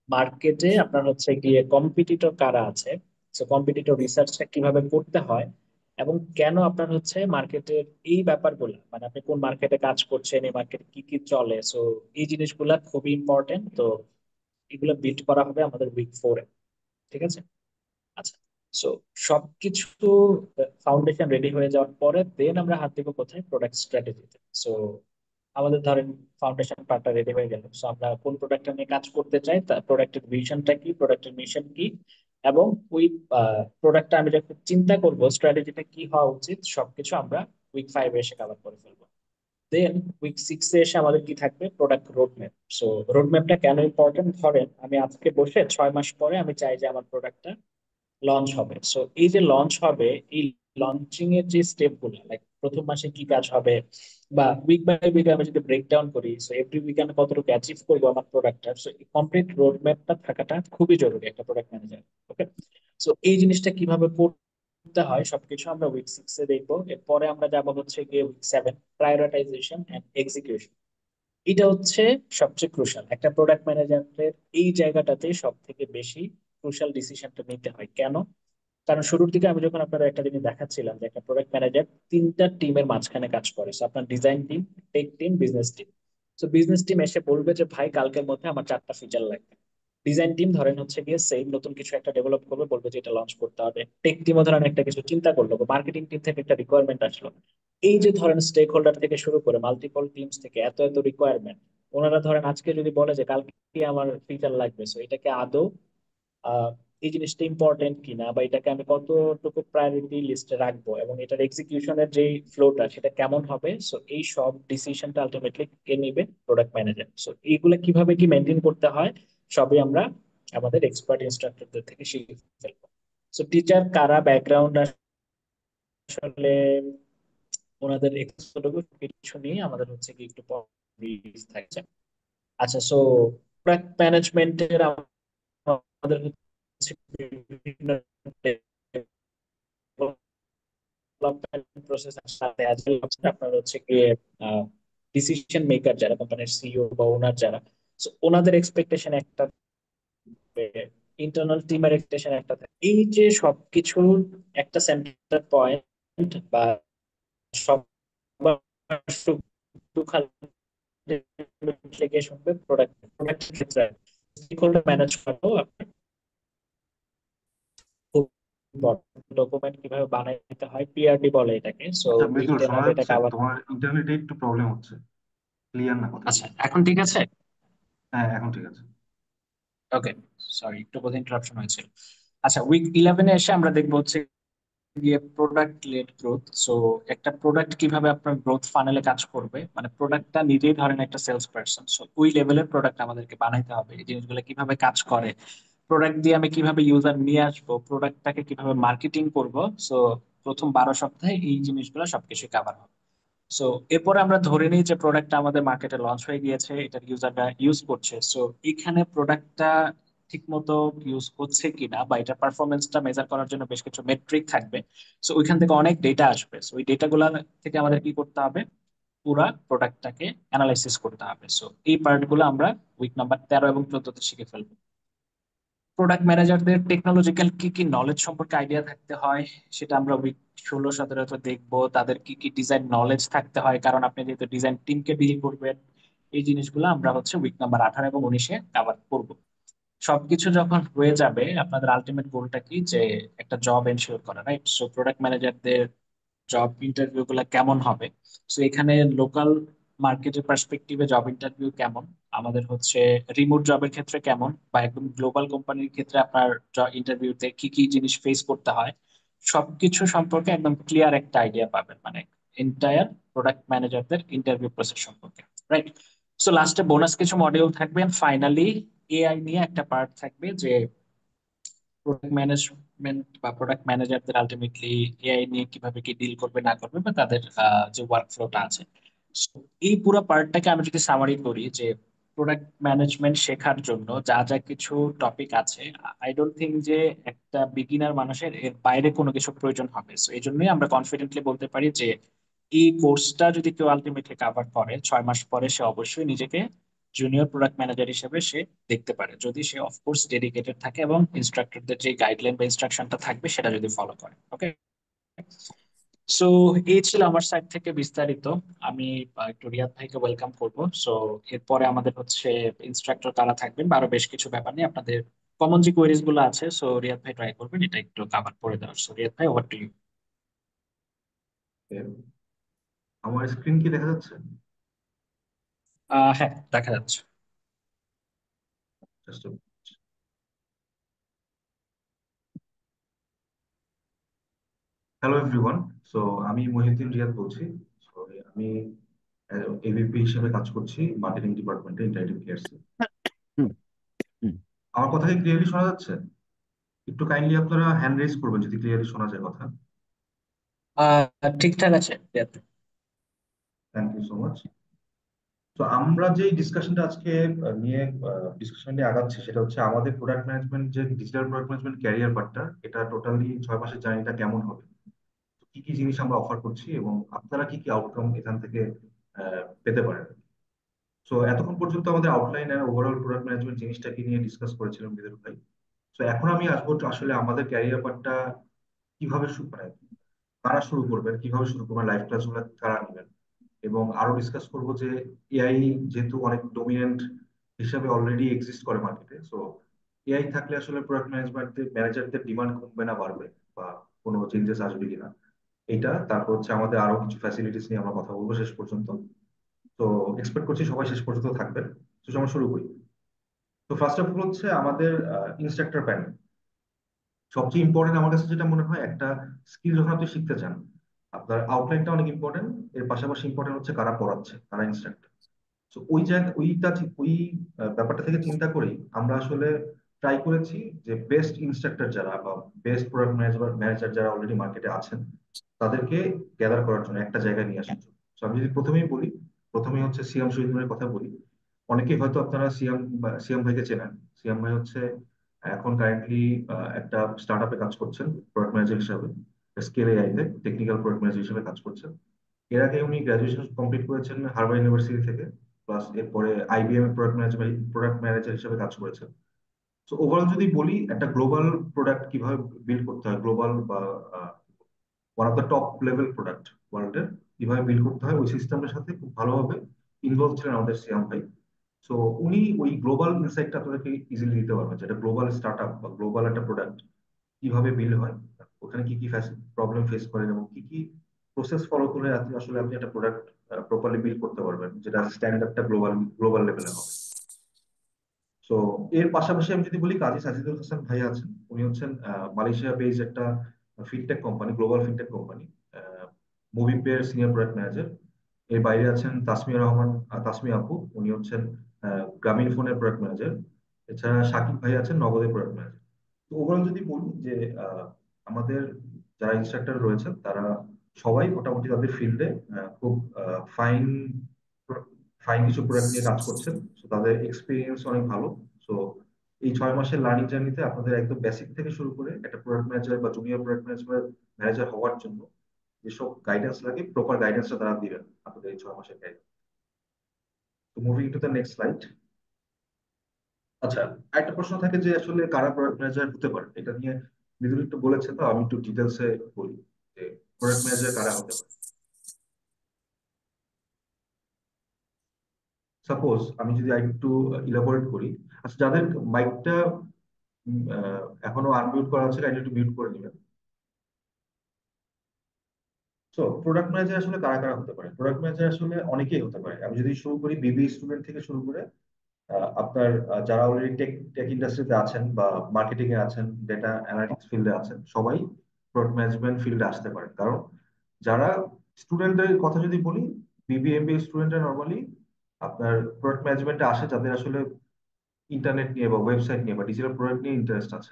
মার্কেটে আপনার হচ্ছে গিয়ে কম্পিটিটর কারা আছে, সো কম্পিটিটর রিসার্চটা কিভাবে করতে হয়, এবং কেন আপনার হচ্ছে মার্কেটের এই ব্যাপারগুলো, মানে আপনি কোন মার্কেটে কাজ করছেন, এই মার্কেটে কি কি চলে, সো এই জিনিসগুলা খুবই ইম্পর্টেন্ট। তো এগুলো বিল্ড করা হবে আমাদের উইক ফোরে। ঠিক আছে? আচ্ছা, সো সবকিছু ফাউন্ডেশন রেডি হয়ে যাওয়ার পরে দেন আমরা হাত দিব কোথায়, প্রোডাক্ট স্ট্র্যাটেজিতে। সো আমাদের ধরেন ফাউন্ডেশন পার্টটা রেডি হয়ে গেল, সো আমরা কোন প্রোডাক্টটা নিয়ে কাজ করতে চাই, তার প্রোডাক্টের ভিশনটা কি, প্রোডাক্টের মিশন কি, এবং ওই প্রোডাক্টটা আমি যখন চিন্তা করব স্ট্র্যাটেজিটা কি হওয়া উচিত, সবকিছু আমরা উইক ফাইভে এসে কভার করে ফেলবো। দেন উইক সিক্সে এসে আমাদের কি থাকবে, প্রোডাক্ট রোডম্যাপ। সো রোডম্যাপটা কেন ইম্পর্টেন্ট, ধরেন আমি আজকে বসে 6 মাস পরে আমি চাই যে আমার প্রোডাক্টটা লঞ্চ হবে। সো এই যে লঞ্চ হবে, এই লঞ্চিং এর যে স্টেপ গুলো, লাইক প্রথম মাসে কি কাজ হবে, বা উইক বাই উইক আমি যদি ব্রেক ডাউন করি, সো এভরি উইক আমি কতটুকু অ্যাচিভ করবো আমার প্রোডাক্টটা, সো এই কমপ্লিট রোড ম্যাপটা থাকাটা খুবই জরুরি একটা প্রোডাক্ট ম্যানেজার। ওকে, সো এই জিনিসটা কিভাবে করতে হয় সবকিছু আমরা উইক সিক্সে দেখবো। এরপরে আমরা যাবো হচ্ছে গিয়ে week seven, prioritisation and execution. এটা হচ্ছে সবচেয়ে ক্রুশাল একটা প্রোডাক্ট ম্যানেজারের, এই জায়গাটাতে সব থেকে বেশি ক্রুশাল ডিসিশনটা নিতে হয়। কেন? কারণ শুরুর দিকে আমি যখন আপনার একটা জিনিস দেখাচ্ছিলাম যে একটা প্রোডাক্ট ম্যানেজার তিনটা টিমের মাঝখানে কাজ করে, So, আপনার design team, tech team, business team. তো বিজনেস টিম এসে বলবে যে ভাই কালকের মধ্যে আমার 4টা ফিচার লাগবে। ডিজাইন টিম ধরেন হচ্ছে গিয়ে সেম নতুন কিছু একটা ডেভেলপ করবে, বলবে যে এটা লঞ্চ করতে হবে। টেক টিমও ধরেন একটা কিছু চিন্তা করলো, মার্কেটিং টিম থেকে একটা রিকোয়ারমেন্ট আসলো। এই যে ধরেন স্টেক হোল্ডার থেকে শুরু করে মাল্টিপল টিমস থেকে এত এত রিকোয়ারমেন্ট, ওনারা ধরেন আজকে যদি বলে যে কালকে আমার ফিচার লাগবে, সো এটাকে আদৌ আহ, এই জিনিসটা ইম্পর্টেন্ট কিনা, বা এটাকে আমি কতটুকু প্রায়োরিটি লিস্টে রাখবো, এবং এটার এক্সিকিউশনের যে ফ্লোটা সেটা কেমন হবে, সো এই সব ডিসিশনটা আলটিমেটলি কে নিবে, প্রোডাক্ট ম্যানেজার। সো এইগুলা কিভাবে কি মেনটেন করতে হয়, সবই আমরা আমাদের এক্সপার্ট ইনস্ট্রাক্টরদের থেকে শিখে ফেলবো। সো টিচার কারা, ব্যাকগ্রাউন্ড আসলে ওনাদের এক্সপার্ট কিছু নিয়ে আমাদের হচ্ছে কি একটু থাকছে। আচ্ছা, সো প্রোডাক্ট ম্যানেজমেন্টের আমাদের হচ্ছে বিভিন্ন ডেভেলপমেন্ট প্রসেস সাথে অ্যাজ আপনার হচ্ছে গিয়ে ডিসিশন মেকার যারা, কোম্পানির সিইও বা ওনার যারা, so ওনাদের এক্সপেকটেশন একটা, ইন্টারনাল টিমের এক্সপেকটেশন একটা থাকে। এই যে সবকিছুর একটা সেন্টার পয়েন্ট বা সবার সুখ থেকে শুনবে প্রোডাক্ট প্রোডাক্ট ক্ষেত্রে স্টেকহোল্ডার ম্যানেজ করাও আপনার খুব ইম্পর্টেন্ট। ডকুমেন্ট কিভাবে বানাইতে হয়, পিআরডি বলে এটাকে। সো আচ্ছা উইক মৃদুল, টেন শোনা আমরা এটা যাচ্ছে? কাভার। তোমার ইন্টারনেটে একটু প্রবলেম হচ্ছে, ক্লিয়ার না আচ্ছা, কথাগুলো। এখন ঠিক আছে? হ্যাঁ এখন ঠিক আছে। ওকে, সরি একটু বোধহয় ইন্টারাপশন হয়েছিল। আচ্ছা, উইক ইলেভেনে এসে আমরা দেখবো হচ্ছে গিয়ে প্রোডাক্ট লেড গ্রোথ। সো একটা প্রোডাক্ট কিভাবে আপনার গ্রোথ ফানেলে কাজ করবে, মানে প্রোডাক্টটা নিজেই ধরেন একটা সেলস পার্সন, সো ওই লেভেলের প্রোডাক্ট আমাদেরকে বানাইতে হবে। এই জিনিসগুলো কিভাবে কাজ করে, প্রোডাক্ট দিয়ে আমি কিভাবে ইউজার নিয়ে আসবো, প্রোডাক্টটাকে কিভাবে মার্কেটিং করব, সো প্রথম 12 সপ্তাহে এই জিনিসগুলো সবকিছু কাভার হবে। সো এরপরে আমরা ধরে নিই যে প্রোডাক্টটা আমাদের মার্কেটে লঞ্চ হয়ে গিয়েছে, এটার ইউজাররা ইউজ করছে। সো এখানে প্রোডাক্টটা ঠিক মতো ইউজ হচ্ছে কিনা বা এটার পারফরমেন্সটা মেজার করার জন্য বেশ কিছু মেট্রিক থাকবে। সো ওইখান থেকে অনেক ডেটা আসবে, সো ওই ডেটাগুলো থেকে আমাদের কি করতে হবে, পুরা প্রোডাক্টটাকে অ্যানালাইসিস করতে হবে। সো এই পার্টগুলো আমরা উইক নাম্বার 13 এবং 14 শিখে ফেলবো। প্রোডাক্ট ম্যানেজারদের টেকনোলজিক্যাল কি কি নলেজ সম্পর্কে আইডিয়া থাকতে হয়, সেটা আমরা উইক 16-17 দেখবো। তাদের কি কি ডিজাইন নলেজ থাকতে হয়, কারণ আপনি যেহেতু ডিজাইন টিমকে ডিল করবেন, এই জিনিসগুলো আমরা হচ্ছে উইক নাম্বার 18 এবং 19 কভার করবো। সবকিছু যখন হয়ে যাবে, আপনাদের আলটিমেট গোলটা কি, যে একটা জব এনশিওর করা, রাইট? সো প্রোডাক্ট ম্যানেজারদের জব ইন্টারভিউ গুলা কেমন হবে, সো এখানে লোকাল মার্কেটের পার্সপেক্টিভে জব ইন্টারভিউ কেমন, আমাদের হচ্ছে রিমোট জবের ক্ষেত্রে কেমন, বা একদম গ্লোবাল কোম্পানির ক্ষেত্রে আপনার ইন্টারভিউতে কি কি জিনিস ফেস করতে হয়, সবকিছু সম্পর্কে একদম ক্লিয়ার একটা আইডিয়া পাবেন, মানে এন্টায়ার প্রোডাক্ট ম্যানেজারদের ইন্টারভিউ প্রসেস সম্পর্কে, রাইট? সো লাস্টে বোনাস কিছু মডিউল থাকবে, ফাইনালি এআই নিয়ে একটা পার্ট থাকবে, যে প্রোডাক্ট ম্যানেজমেন্ট বা প্রোডাক্ট ম্যানেজারদের আলটিমেটলি এআই নিয়ে কিভাবে কি ডিল করবে না করবে, বা তাদের যে ওয়ার্ক ফ্লোটা আছে। So, এই পুরো পার্টটাকে আমি যদি সামারি করি, যে প্রোডাক্ট ম্যানেজমেন্ট শেখার জন্য যা যা কিছু টপিক আছে, আই ডোন্ট থিঙ্ক যে একটা বিগিনার মানুষের এর বাইরে কোনো কিছু প্রয়োজন হবে। সো এই জন্যই আমরা কনফিডেন্টলি বলতে পারি যে এই কোর্সটা যদি কেউ আলটিমেটলি কাভার করে, 6 মাস পরে সে অবশ্যই নিজেকে জুনিয়র প্রোডাক্ট ম্যানেজার হিসেবে সে দেখতে পারে, যদি সে অফকোর্স ডেডিকেটেড থাকে এবং ইনস্ট্রাক্টরদের যে গাইডলাইন বা ইনস্ট্রাকশনটা থাকবে সেটা যদি ফলো করে। ওকে, সো এই ছিল আমার সাইড থেকে বিস্তারিত। আমি একটু রিয়াদ ভাইকে ওয়েলকাম করব। সো এরপরে আমাদের হচ্ছে ইনস্ট্রাক্টর তারা থাকবেন, বা আরো বেশ কিছু ব্যাপার নিয়ে আপনাদের কমন যে কোয়েরিজ গুলো আছে, সো রিয়াদ ভাই ট্রাই করবেন এটা একটু কাভার করে দেওয়ার। সো রিয়াদ ভাই, ওভার টু ইউ। আমার স্ক্রিন কি দেখা যাচ্ছে? হ্যাঁ, দেখা যাচ্ছে। Just hello everyone. সো আমি মহিউদ্দিন রিয়াদ বলছি। So, আমি এবিপি হিসেবে কাজ করছি মার্কেটিং ডিপার্টমেন্টে ইন্টারেক্টিভ কেয়ারস। হুম, হুম। আমার কথা কি ক্লিয়ারলি শোনা যাচ্ছে? একটু কাইন্ডলি আপনারা হ্যান্ড রেজ করবেন যদি ক্লিয়ারলি শোনা যায় কথা। ঠিকঠাক আছে রিয়াদ ভাই। Thank you so much. তো আমরা যে ডিসকাশনটা আজকে নিয়ে ডিসকাশন নিয়ে আগাচ্ছি সেটা হচ্ছে আমাদের প্রোডাক্ট ম্যানেজমেন্ট, যে ডিজিটাল প্রোডাক্ট ম্যানেজমেন্ট ক্যারিয়ার পার্টটা, এটা টোটালি 6 মাসের জার্নিটা কেমন হবে, কি কি জিনিস আমরা অফার করছি এবং আপনারা কি কি আউটকাম এখান থেকে পেতে পারেন। সো এতক্ষণ পর্যন্ত আমাদের আউটলাইন আর ওভারঅল প্রোডাক্ট ম্যানেজমেন্ট জিনিসটাকে নিয়ে ডিসকাস করেছিলাম বিদুর ভাই। তো এখন আমি আসবো তো আসলে আমাদের ক্যারিয়ার পার্টটা কিভাবে মানে কারা শুরু করবেন, কিভাবে শুরু করবেন, লাইভ ক্লাস গুলো কারা নেবেন, এবং আরো ডিসকাস করবো যে এআই যেহেতু অনেক ডোমিনেন্ট হিসাবে অলরেডি এক্সিস্ট করে মার্কেটে, সো এআই থাকলে আসলে প্রোডাক্ট ম্যানেজারদের ডিমান্ড কমবে না বাড়বে, বা কোনো চেঞ্জেস আসবে কিনা এটা। তারপর হচ্ছে আমাদের আরো কিছু ফ্যাসিলিটিস নিয়ে আমরা কথা বলবো শেষ পর্যন্ত। তো এক্সপেক্ট করছি সবাই শেষ পর্যন্ত থাকবেন। তো আমরা শুরু করি। তো ফার্স্ট অফ অল হচ্ছে আমাদের ইনস্ট্রাক্টর প্যানেল। সবচেয়ে ইম্পর্টেন্ট আমার কাছে যেটা মনে হয়, একটা স্কিল যখন আপনি শিখতে চান, আপনার আউটলাইনটা অনেক ইম্পর্টেন্ট, এর পাশাপাশি ইম্পর্টেন্ট হচ্ছে কারা পড়াচ্ছে, কারা ইনস্ট্রাক্টর। তো ওই জায়গা ওই ব্যাপারটা থেকে চিন্তা করেই আমরা আসলে ট্রাই করেছি যে বেস্ট ইনস্ট্রাক্টর যারা বা বেস্ট প্রোডাক্ট ম্যানেজার যারা অলরেডি মার্কেটে আছেন তাদেরকে গ্যাদার করার জন্য একটা জায়গায় নিয়ে আসার জন্য। তো আমি যদি প্রথমেই বলি, প্রথমেই হচ্ছে সিয়াম শহীদ ভাইয়ের কথা বলি। অনেকেই হয়তো আপনারা সিয়াম ভাইকে চেনেন। সিয়াম ভাই হচ্ছে এখন কারেন্টলি একটা স্টার্ট আপে কাজ করছেন প্রোডাক্ট ম্যানেজার হিসাবে, স্কেল এআই তে টেকনিক্যাল প্রোডাক্ট ম্যানেজার হিসেবে কাজ করছেন। এর আগে উনি গ্রাজুয়েশন কমপ্লিট করেছেন হার্ভার্ড ইউনিভার্সিটি থেকে, প্লাস এরপরে আইবিএম এর প্রোডাক্ট ম্যানেজার হিসেবে কাজ করেছেন। তো ওভারঅল যদি বলি, একটা গ্লোবাল প্রোডাক্ট কিভাবে বিল্ড করতে হয়, গ্লোবাল বা one of the top level product ওয়ার্ল্ডের কিভাবে বিল্ড করতে হয়, ওই সিস্টেমের সাথে খুব ভালোভাবে ইনভলভ ছিলেন আমাদের সিয়াম ভাই। সো উনি ওই গ্লোবাল ইনসাইটটা আপনাদেরকে ইজিলি দিতে পারবেন, যেটা গ্লোবাল স্টার্ট আপ বা গ্লোবাল একটা প্রোডাক্ট কিভাবে বিল্ড হয়, ওখানে কি কি প্রবলেম ফেস করেন এবং কি কি প্রসেস ফলো করে আসলে আপনি একটা প্রোডাক্ট প্রপারলি বিল্ড করতে পারবেন, যেটা স্ট্যান্ডার্ডটা গ্লোবাল গ্লোবাল লেভেলে হবে। তো এর পাশাপাশি আমি যদি বলি, কাজী সাজিদুল হাসান ভাই আছেন। উনি হচ্ছেন মালয়েশিয়া বেসড একটা fintech company, global fintech company, মুভিপে এর সিনিয়র প্রোডাক্ট ম্যানেজার। এর বাইরে আছেন তাসমিয়া রহমান, তাসমি আপু, উনি হচ্ছেন গ্রামীণ ফোনের প্রোডাক্ট ম্যানেজার। এছাড়া সাকিব ভাই আছেন নগদের প্রোডাক্ট ম্যানেজার। তো ওভারঅল যদি বলি যে আমাদের যারা ইনস্ট্রাক্টর রয়েছেন তারা সবাই মোটামুটি তাদের ফিল্ডে খুব ফাইন ফাইন কিছু প্রোডাক্ট নিয়ে কাজ করছেন। তো তাদের এক্সপিরিয়েন্স অনেক ভালো। তো এই 6 মাসের লার্নিং জার্নিতে আপনাদের একদম বেসিক থেকে শুরু করে একটা প্রোডাক্ট ম্যানেজার বা জুনিয়র প্রোডাক্ট ম্যানেজার ম্যানেজার হওয়ার জন্য যেসব গাইডেন্স লাগে প্রপার গাইডেন্সটা তারা দিবেন আপনাদের এই 6 মাসের গাইড। তো moving to the next slide. আচ্ছা, একটা প্রশ্ন থাকে যে আসলে কারা প্রোডাক্ট ম্যানেজার হতে পারে, এটা নিয়ে মৃদুল একটু বলেছে, তো আমি একটু ডিটেলসে বলি যে প্রোডাক্ট ম্যানেজার কারা হতে পারে। সাপোজ আমি যদি একটু ইলাবোরেট করি, আচ্ছা যাদের মাইকটা এখনো আনমিউট করা আছে কাইন্ডলি একটু মিউট করে নেবেন। তো প্রোডাক্ট ম্যানেজার আসলে কারা কারা হতে পারে? প্রোডাক্ট ম্যানেজার আসলে অনেকেই হতে পারে। আমি যদি শুরু করি বিবি স্টুডেন্ট থেকে শুরু করে আপনার যারা অলরেডি টেক টেক ইন্ডাস্ট্রিতে আছেন বা মার্কেটিং এ আছেন, ডেটা অ্যানালিটিক্স ফিল্ডে আছেন, সবাই প্রোডাক্ট ম্যানেজমেন্ট ফিল্ডে আসতে পারে। কারণ যারা স্টুডেন্টদের কথা যদি বলি, বিবিএমবি স্টুডেন্টরা নর্মালি আপনার প্রোডাক্ট ম্যানেজমেন্টে আসে যাদের আসলে ইন্টারনেট নিয়ে বা ওয়েবসাইট নিয়ে বা ডিজিটাল প্রোডাক্ট নিয়ে ইন্টারেস্ট আছে।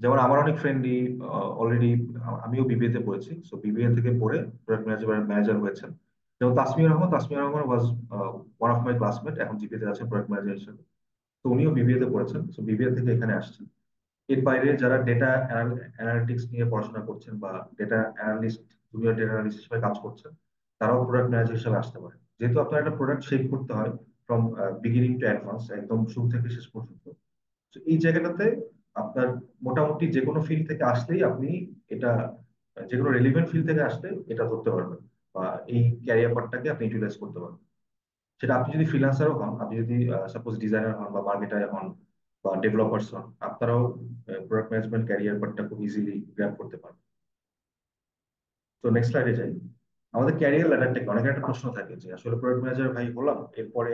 যেমন আমার অনেক ফ্রেন্ডই অলরেডি, আমিও বিবিএ তে পড়েছি, সো বিবিএ থেকে পড়ে প্রোডাক্ট ম্যানেজমেন্ট ম্যানেজার হয়েছেন। যেমন Tasmia Rahman was one of my classmate, এখন জিপিতে আছে প্রোডাক্ট ম্যানেজার হিসেবে। তো উনিও বিবিএ তে পড়েছেন, তো বিবিএ থেকে এখানে আসছেন। এর বাইরে যারা ডেটা অ্যানালিটিক্স নিয়ে পড়াশোনা করছেন বা data analyst, junior data analyst হিসেবে কাজ করছেন, তারাও প্রোডাক্ট ম্যানেজার হিসেবে আসতে পারে। যেহেতু আপনার একটা প্রোডাক্ট শেপ করতে হয় ফ্রম বিগিনিং টু অ্যাডভান্স, একদম শুরু থেকে শেষ পর্যন্ত। তো এই জায়গাটাতে আপনার মোটামুটি যে কোনো ফিল্ড থেকে আসলেই আপনি এটা, যে কোনো রেলিভেন্ট ফিল্ড থেকে আসলে এটা ধরতে পারবেন বা এই ক্যারিয়ার পার্টটাকে আপনি ইউটিলাইজ করতে পারবেন। সেটা আপনি যদি ফ্রিল্যান্সারও হন, আপনি যদি সাপোজ ডিজাইনার হন বা মার্কেটার হন বা ডেভেলপার্স হন, আপনারাও প্রোডাক্ট ম্যানেজমেন্ট ক্যারিয়ার পার্টটা খুব ইজিলি গ্র্যাব করতে পারেন। তো নেক্সট স্লাইডে যাই। আমাদের ক্যারিয়ার ল্যাডারটা কি, অনেকের একটা প্রশ্ন থাকে যে আসলে প্রোডাক্ট ম্যানেজার ভাই হলাম, এরপরে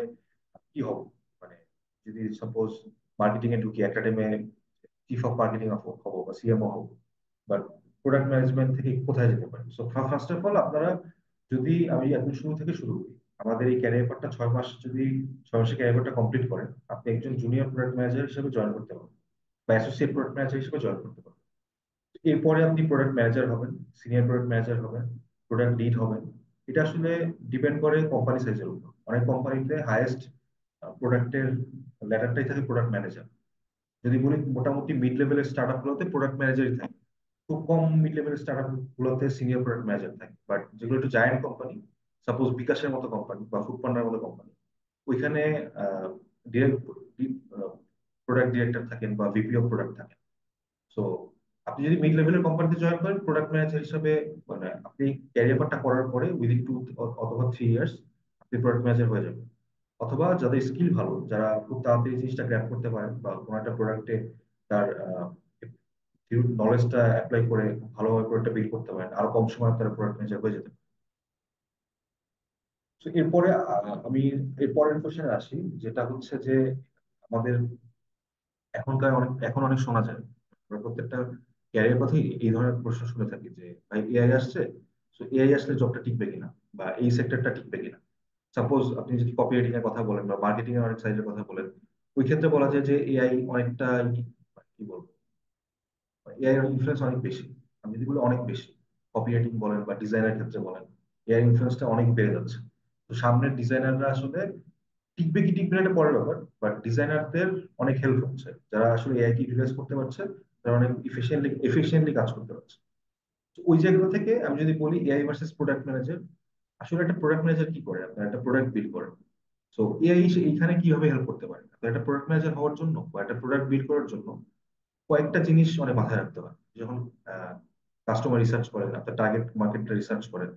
কি হব? মানে যদি সাপোজ মার্কেটিং এ ঢুকি, একটা টাইমে চিফ অফ মার্কেটিং হবো বা সিএমও হবো, বাট প্রোডাক্ট ম্যানেজমেন্ট থেকে কোথায় যেতে পারি? সো ফার্স্ট অফ অল আপনারা, যদি আমি একদম শুরু থেকে শুরু করি, আমাদের এই ক্যারিয়ার পার্টটা 6 মাস, যদি 6 মাসের ক্যারিয়ার পার্টটা কমপ্লিট করেন, আপনি একজন জুনিয়র প্রোডাক্ট ম্যানেজার হিসেবে জয়েন করতে পারবেন বা অ্যাসোসিয়েট প্রোডাক্ট ম্যানেজার হিসেবে জয়েন করতে পারবেন। এরপরে আপনি প্রোডাক্ট ম্যানেজার হবেন, সিনিয়র প্রোডাক্ট ম্যানেজার হবেন, প্রোডাক্ট লিড হবেন। এটা আসলে ডিপেন্ড করে কোম্পানি সাইজের উপর। অনেক কোম্পানিতে হাইয়েস্ট প্রোডাক্টের ল্যাডারটাই থাকে প্রোডাক্ট ম্যানেজার। যদি বলি মোটামুটি মিড লেভেলের স্টার্ট আপ গুলোতে প্রোডাক্ট ম্যানেজারই থাকে। খুব কম মিড লেভেলের স্টার্ট আপ গুলোতে সিনিয়র প্রোডাক্ট ম্যানেজার থাকে। বাট যেগুলো একটু জায়ান্ট কোম্পানি, সাপোজ বিকাশের মতো কোম্পানি বা ফুডপান্ডার মতো কোম্পানি, ওইখানে ডিরেক্ট প্রোডাক্ট ডিরেক্টর থাকেন বা ভিপি অফ প্রোডাক্ট থাকেন। সো আপনি যদি মিড লেভেলের কোম্পানিতে জয়েন করেন প্রোডাক্ট ম্যানেজার হিসেবে, মানে আপনি ক্যারিয়ার পাথটা করার পরে উইদিন 2 অথবা 3 ইয়ার্স আপনি প্রোডাক্ট ম্যানেজার হয়ে যাবেন। অথবা যাদের স্কিল ভালো, যারা খুব তাড়াতাড়ি জিনিসটা গ্র্যাপ করতে পারেন বা কোনো একটা প্রোডাক্টে তার নলেজটা অ্যাপ্লাই করে ভালোভাবে প্রোডাক্টটা বিল্ড করতে পারেন, আরো কম সময় তারা প্রোডাক্ট ম্যানেজার হয়ে যেতে পারে। তো এরপরে আমি এর পরের কোশ্চেনে আসি, যেটা হচ্ছে যে আমাদের এখন অনেক শোনা যায়, আমরা প্রত্যেকটা ক্যারিয়ার পথেই এই ধরনের প্রশ্ন শুনে থাকি যে ভাই এআই আসছে, তো এআই আসলে জবটা টিকবে কিনা বা এই সেক্টরটা টিকবে কিনা। সাপোজ আপনি যদি কপি রাইটিং এর কথা বলেন বা মার্কেটিং এর অনেক সাইডের কথা বলেন, ওই ক্ষেত্রে বলা যায় যে এআই অনেকটা কি বলবো, এআই এর ইনফ্লুয়েন্স অনেক বেশি। আমি যদি বলি অনেক বেশি, কপি রাইটিং বলেন বা ডিজাইনের ক্ষেত্রে বলেন, এআই ইনফ্লুয়েন্সটা অনেক বেড়ে যাচ্ছে। তো সামনের ডিজাইনাররা আসলে টিকবে কি টিকবে না এটা পরের ব্যাপার, বাট ডিজাইনারদের অনেক হেল্প হচ্ছে, যারা আসলে এআই কে ইউটিলাইজ করতে পারছে, তারা অনেক এফিসিয়েন্টলি কাজ করতে পারছে। তো ওই জায়গা থেকে আমি যদি বলি এআই ভার্সেস প্রোডাক্ট ম্যানেজার, আসলে একটা প্রোডাক্ট ম্যানেজার কি করে? আপনার একটা প্রোডাক্ট বিল্ড করেন। তো এআই এইখানে কিভাবে হেল্প করতে পারে? আপনার একটা প্রোডাক্ট ম্যানেজার হওয়ার জন্য বা একটা প্রোডাক্ট বিল্ড করার জন্য কয়েকটা জিনিস অনেক মাথায় রাখতে হয়। যখন কাস্টমার রিসার্চ করেন, আপনার টার্গেট মার্কেটটা রিসার্চ করেন,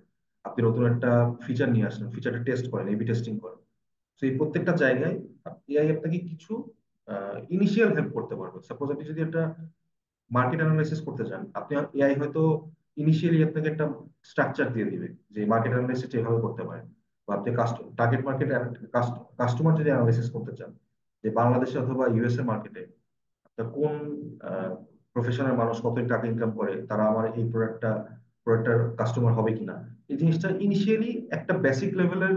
আপনি নতুন একটা ফিচার নিয়ে আসলেন, ফিচারটা টেস্ট করেন, এবি টেস্টিং করেন। তো এই প্রত্যেকটা জায়গায় এআই আপনাকে কিছু ইনিশিয়াল হেল্প করতে পারবে। সাপোজ আপনি যদি একটা মার্কেট অ্যানালাইসিস করতে চান, আপনি এআই হয়তো ইনিশিয়ালি আপনাকে একটা স্ট্রাকচার দিয়ে দিবে যে মার্কেট অ্যানালাইসিস এভাবে করতে পারেন। বা আপনি টার্গেট মার্কেট কাস্টমার যদি অ্যানালাইসিস করতে চান, যে বাংলাদেশে অথবা ইউএস এ মার্কেটে তা কোন প্রফেশনাল মানুষ কত টাকা ইনকাম করে, তারা আমার এই প্রোডাক্টটার কাস্টমার হবে কিনা, এই জিনিসটা ইনিশিয়ালি একটা বেসিক লেভেলের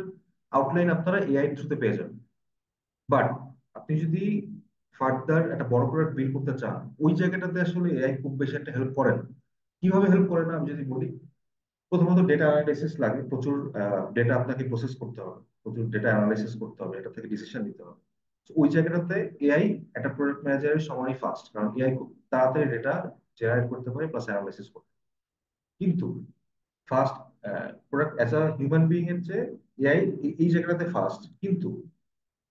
আউটলাইন আপনারা এআই থ্রুতে পেয়ে যাবেন। বাট আপনি যদি ফার্দার একটা বড় প্রোডাক্ট বিল্ড করতে চান, ওই জায়গাটাতে আসলে এআই খুব বেশি একটা হেল্প করে না। কিভাবে হেল্প করে না আমি যদি বলি, প্রথমত ডেটা অ্যানালাইসিস লাগে, প্রচুর ডেটা আপনাকে প্রসেস করতে হবে, প্রচুর ডেটা অ্যানালাইসিস করতে হবে, এটা থেকে ডিসিশন নিতে হবে। ওই জায়গাটাতে এআই একটা প্রোডাক্ট ম্যানেজারের সময় ফাস্ট, কারণ এআই খুব তাড়াতাড়ি ডেটা জেনারেট করতে পারে প্লাস অ্যানালাইসিস করতে পারে। কিন্তু first product as a human being এর যে এআই এই জায়গাটাতে ফার্স্ট, কিন্তু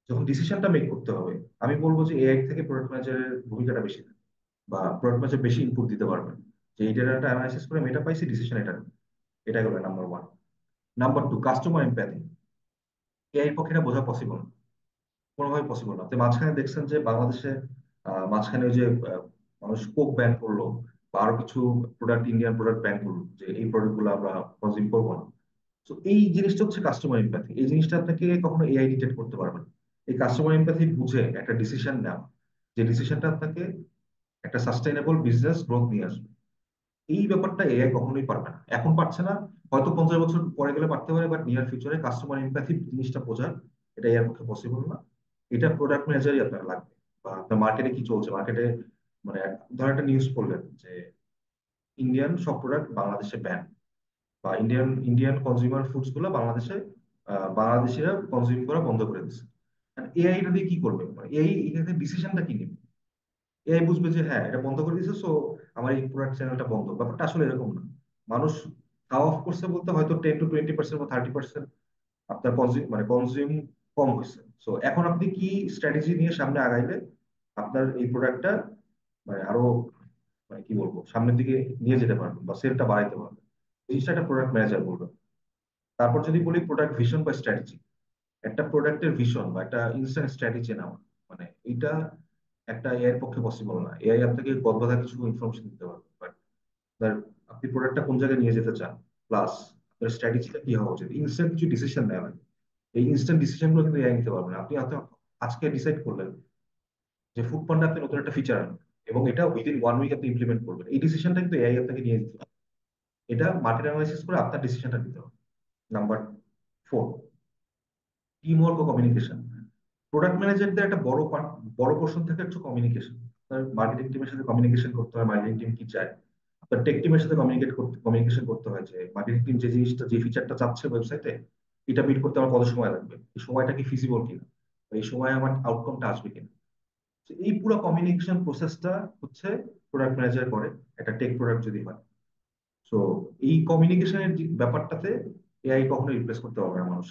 যখন ডিসিশনটা মেক করতে হবে, আমি বলবো যে এআই থেকে প্রোডাক্ট ম্যানেজারের ভূমিকাটা বেশি থাকে, বা প্রোডাক্ট ম্যানেজার বেশি ইনপুট দিতে পারবেন, যে এই ডেটাটা অ্যানালাইসিস করে আমি এটা পাইছি, ডিসিশন এটা নিই। এটা গেল number one. Number two, customer empathy. AI পক্ষে এটা বোঝা পসিবল না, কোনোভাবে পসিবল না। আপনি মাঝখানে দেখছেন যে বাংলাদেশে মাঝখানে ওই যে মানুষ কোক ব্যান করলো, বা আরো কিছু প্রোডাক্ট, ইন্ডিয়ান প্রোডাক্ট ব্যান করলো, যে এই প্রোডাক্ট গুলো আমরা কনজিউম করবো না। তো এই জিনিসটা হচ্ছে কাস্টমার এমপ্যাথি। এই জিনিসটা আপনাকে কখনো এআই ডিটেক্ট করতে পারবে না। এই কাস্টমার এমপ্যাথি বুঝে একটা ডিসিশন নেওয়া, যে ডিসিশনটা আপনাকে একটা সাস্টেইনেবল বিজনেস গ্রোথ নিয়ে আসবে, এই ব্যাপারটা এআই কখনোই পারবে না, এখন পারছে না। হয়তো 50 বছর পরে গেলে পারতে পারে, বাট নিয়ার ফিউচারে কাস্টমার এমপ্যাথি জিনিসটা বোঝার, এটা এর পক্ষে পসিবল না। এটা প্রোডাক্ট ম্যানেজারই আপনার লাগবে। বা আপনার মার্কেটে কি চলছে, মার্কেটে মানে ধর একটা নিউজ পড়লেন যে ইন্ডিয়ান সব প্রোডাক্ট বাংলাদেশে ব্যান, বা ইন্ডিয়ান ইন্ডিয়ান কনজিউমার ফুডস গুলো বাংলাদেশে বাংলাদেশিরা কনজিউম করা বন্ধ করে দিচ্ছে। এআই এটা দিয়ে কি করবে, মানে এআই এখানে ডিসিশনটা কি নেবে? এআই বুঝবে যে হ্যাঁ এটা বন্ধ করে দিয়েছে, সো আমার এই প্রোডাক্ট চ্যানেলটা বন্ধ। ব্যাপারটা আসলে এরকম না। মানুষ খাওয়া অফ করছে বলতে হয়তো 10 to 20% বা 30% আপনার কনজিউম কম হয়েছে। সো এখন আপনি কি স্ট্র্যাটেজি নিয়ে সামনে আগাইলে আপনার এই প্রোডাক্টটা মানে আরো মানে কি বলবো সামনের দিকে নিয়ে যেতে পারবেন বা সেলটা বাড়াইতে পারবেন, এই জিনিসটা একটা প্রোডাক্ট ম্যানেজার বলবে। তারপর যদি বলি প্রোডাক্ট ভিশন বা স্ট্র্যাটেজি, একটা প্রোডাক্টের ভিশন বা একটা ইনস্ট্যান্ট স্ট্র্যাটেজি নেওয়া, মানে এটা একটা এআই এর পক্ষে পসিবল না। এআই আপনাকে গদবাধা কিছু ইনফরমেশন দিতে পারবে, বাট আপনি প্রোডাক্টটা কোন জায়গায় নিয়ে যেতে চান, প্লাস আপনার স্ট্র্যাটেজিটা কি হওয়া উচিত, ইনস্ট্যান্ট কিছু ডিসিশন নেওয়া লাগে। এই ইনস্ট্যান্ট ডিসিশন গুলো কিন্তু এআই নিতে পারবে না। আপনি হয়তো আজকে ডিসাইড করলেন যে ফুড পান্ডা আপনি নতুন একটা ফিচার আনবেন, এবং এটা উইদিন 1 উইক আপনি ইমপ্লিমেন্ট করবেন, এই ডিসিশনটা কিন্তু এআই আপনাকে নিয়ে দিতে হবে। এটা মার্কেট অ্যানালাইসিস করে আপনার ডিসিশনটা নিতে হবে। নাম্বার ফোর, টিম ওয়ার্ক ও কমিউনিকেশন। প্রোডাক্ট ম্যানেজারদের একটা বড় পোর্শন থাকে হচ্ছে কমিউনিকেশন। আপনার মার্কেটিং টিমের সাথে কমিউনিকেশন করতে হয়, মার্কেটিং টিম কি চায়। আপনার টেক টিমের সাথে কমিউনিকেশন করতে হয়, যে মার্কেটিং টিম যে জিনিসটা, যে ফিচারটা চাচ্ছে ওয়েবসাইটে, এটা বিট করতে আমার কত সময় লাগবে, এই সময়টা কি ফিজিবল কিনা, বা এই সময় আমার আউটকামটা আসবে কিনা। তো এই পুরো কমিউনিকেশন প্রসেসটা হচ্ছে প্রোডাক্ট ম্যানেজার করে, একটা টেক প্রোডাক্ট যদি হয়। তো এই কমিউনিকেশনের ব্যাপারটাতে এআই কখনো রিপ্লেস করতে পারবে না মানুষ।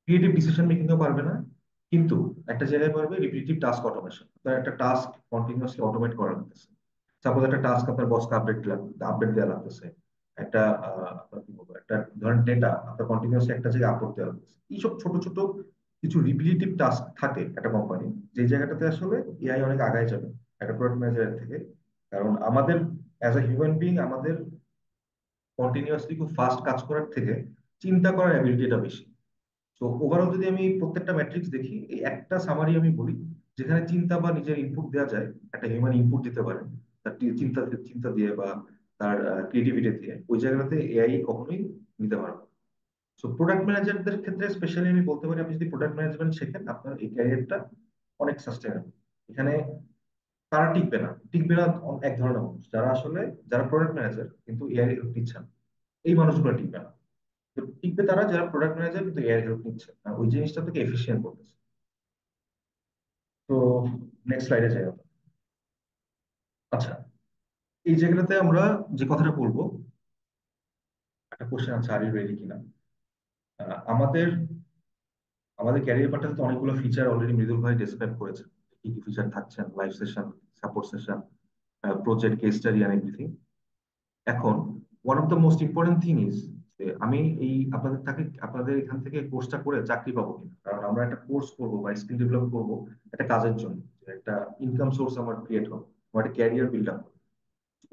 ক্রিয়েটিভ ডিসিশন মেকিংও পারবে না, কিন্তু একটা জায়গায় পারবে রিপিটিভ টাস্ক অটোমেশন। তার একটা টাস্ক কন্টিনিউয়াসলি অটোমেট করা লাগতেছে। সাপোজ একটা টাস্ক আপনার বসকে আপডেট দেওয়া লাগতেছে। একটা আপনার কি বলবো, একটা ধরেন ডেটা আপনার কন্টিনিউয়াসলি একটা জায়গায় আপলোড দেওয়া লাগতেছে। এইসব ছোট ছোট কিছু রিপিটিভ টাস্ক থাকে একটা কোম্পানি, যে জায়গাটাতে আসলে এআই অনেক আগায় যাবে একটা প্রোডাক্ট ম্যানেজারের থেকে। কারণ আমাদের অ্যাজ এ হিউম্যান বিং আমাদের কন্টিনিউয়াসলি খুব ফাস্ট কাজ করার থেকে চিন্তা করার অ্যাবিলিটিটা বেশি। তো ওভারঅল যদি আমি প্রত্যেকটা ম্যাট্রিক্স দেখি, এই একটা সামারি আমি বলি, যেখানে চিন্তা বা নিজের ইনপুট দেওয়া যায়, একটা হিউম্যান ইনপুট দিতে পারে তার চিন্তা চিন্তা দিয়ে বা তার ক্রিয়েটিভিটি দিয়ে, ওই জায়গাটাতে এআই কখনোই নিতে পারবে না। সো প্রোডাক্ট ম্যানেজারদের ক্ষেত্রে স্পেশালি আমি বলতে পারি, আপনি যদি প্রোডাক্ট ম্যানেজমেন্ট শেখেন, আপনার এই ক্যারিয়ারটা অনেক সাস্টেনেবল। এখানে তারা টিকবে না, টিকবে না এক ধরনের মানুষ যারা আসলে, যারা প্রোডাক্ট ম্যানেজার কিন্তু এআই হেল্প নিচ্ছেন, এই মানুষগুলো টিকবে না। তো টিকবে তারা যারা প্রোডাক্ট ম্যানেজার কিন্তু এআই হেল্প নিচ্ছে, আর ওই জিনিসটা থেকে এফিসিয়েন্ট করতেছে। তো নেক্সট স্লাইডে যাই আমরা। আচ্ছা, এই জায়গাটাতে আমরা যে কথাটা বলবো, একটা কোশ্চেন আছে, আর ইউ রেডি কিনা। আমাদের আমাদের ক্যারিয়ার পার্টটাতে তো অনেকগুলো ফিচার অলরেডি মৃদুল ভাই ডেসক্রাইব করেছেন, কি কি ফিচার থাকছেন, live session, support session, project, case study and everything. এখন one of the most important thing is যে আমি এই আপনাদের এখান থেকে কোর্সটা করে চাকরি পাবো কিনা। কারণ আমরা একটা কোর্স করবো বা স্কিল ডেভেলপ করবো একটা কাজের জন্য, যে একটা ইনকাম সোর্স আমার ক্রিয়েট হবে, আমার একটা ক্যারিয়ার বিল্ড আপ।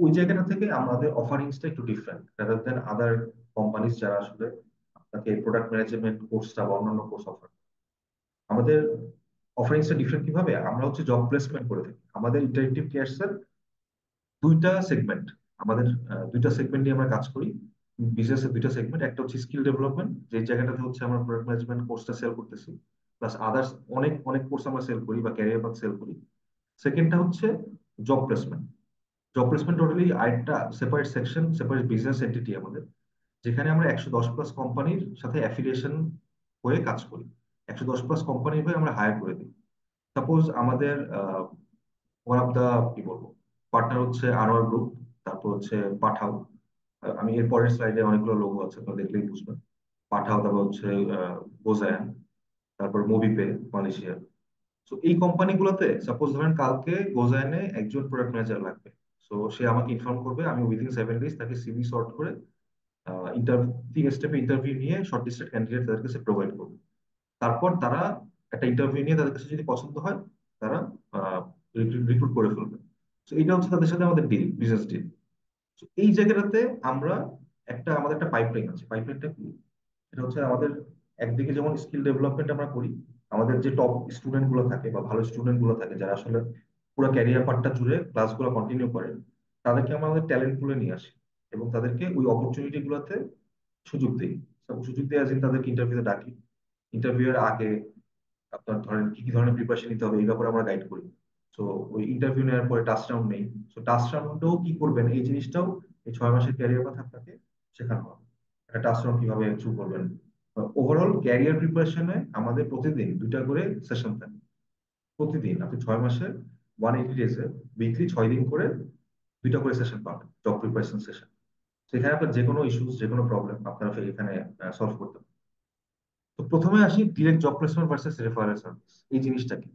ওই জায়গাটা থেকে আমাদের অফারিংসটা একটু ডিফারেন্ট রাদার দেন আদার কোম্পানিজ, যারা আসলে আপনাকে প্রোডাক্ট ম্যানেজমেন্ট কোর্সটা বা অন্যান্য কোর্স অফার। আমাদের অফারিংসটা ডিফারেন্ট কিভাবে, আমরা হচ্ছে জব প্লেসমেন্ট করে থাকি। আমাদের ইন্টারেক্টিভ কেয়ার্স দুইটা সেগমেন্ট, আমাদের দুইটা সেগমেন্ট নিয়ে আমরা কাজ করি। বিজনেসের দুইটা সেগমেন্ট, একটা হচ্ছে স্কিল ডেভেলপমেন্ট, যে জায়গাটাতে হচ্ছে আমরা প্রোডাক্ট ম্যানেজমেন্ট কোর্সটা সেল করতেছি, প্লাস আদার্স অনেক অনেক কোর্স আমরা সেল করি বা ক্যারিয়ার পাথ সেল করি। সেকেন্ডটা হচ্ছে job placement. Job placement totally আরেকটা separate section, separate business entity আমাদের, যেখানে আমরা 110+ কোম্পানির সাথে অ্যাফিলিয়েশন হয়ে কাজ করি। 110+ কোম্পানির হয়ে আমরা হায়ার করে দিই। সাপোজ আমাদের ওয়ান অফ দা কি বলবো পার্টনার হচ্ছে আনোয়ার গ্রুপ, তারপর হচ্ছে পাঠাও। আমি এর পরের স্লাইডে অনেকগুলো লোগো আছে, তো দেখলেই বুঝবেন। পাঠাও, তারপর হচ্ছে গোজায়ান, তারপর মোবিপে মালয়েশিয়া। তো এই কোম্পানিগুলোতে সাপোজ ধরেন কালকে গোজাইনে একজন প্রোডাক্ট ম্যানেজার লাগবে। তো সে আমাকে ইনফর্ম করবে, আমি উইদিন 7 ডেজ তাকে সিভি সর্ট করে ইন্টারভিউ, 3 স্টেপে ইন্টারভিউ নিয়ে শর্ট লিস্টেড ক্যান্ডিডেট তাদের কাছে প্রোভাইড করবো। তারপর তারা একটা ইন্টারভিউ নিয়ে তাদের কাছে যদি পছন্দ হয়, তারা রিক্রুট করে ফেলবে। তো এটা হচ্ছে তাদের সাথে আমাদের ডিল, বিজনেস ডিল। এই জায়গাটাতে আমরা আমাদের একটা পাইপলাইন আছে। পাইপলাইনটা কি? এটা হচ্ছে আমাদের একদিকে যেমন স্কিল ডেভেলপমেন্ট আমরা করি, আমাদের যে টপ স্টুডেন্ট গুলো থাকে বা ভালো স্টুডেন্ট গুলো থাকে যারা আসলে পুরো ক্যারিয়ার পার্টটা জুড়ে ক্লাসগুলো কন্টিনিউ করেন, তাদেরকে আমরা আমাদের ট্যালেন্ট পুলে নিয়ে আসি এবং তাদেরকে ওই অপরচুনিটি গুলোতে সুযোগ দিই। সুযোগ দিয়ে আসেন, তাদেরকে ইন্টারভিউতে ডাকি। ইন্টারভিউ এর আগে আপনার ধরেন কি কি ধরনের প্রিপারেশন নিতে হবে এই ব্যাপারে আমরা গাইড করি। তো ওই ইন্টারভিউ নেওয়ার পরে টাস্ক রাউন্ড নেই। তো টাস্ক রাউন্ডেও কি করবেন এই জিনিসটাও এই 6 মাসের ক্যারিয়ার পাথ আপনাকে শেখানো হবে। একটা টাস্ক রাউন্ড কিভাবে থ্রু করবেন। ওভারঅল ক্যারিয়ার প্রিপারেশনে আমাদের প্রতিদিন 2টা করে সেশন থাকে। প্রতিদিন আপনি 6 মাসে 180 ডেজে উইকলি 6 দিন করে 2টা করে সেশন পাবেন, জব প্রিপারেশন সেশন। সেখানে আপনার যে কোনো ইস্যুস, যে কোনো প্রবলেম আপনারা এখানে সলভ করতে পারেন। তো প্রথমে আসি direct job placement versus referral service. এই জিনিসটা কি?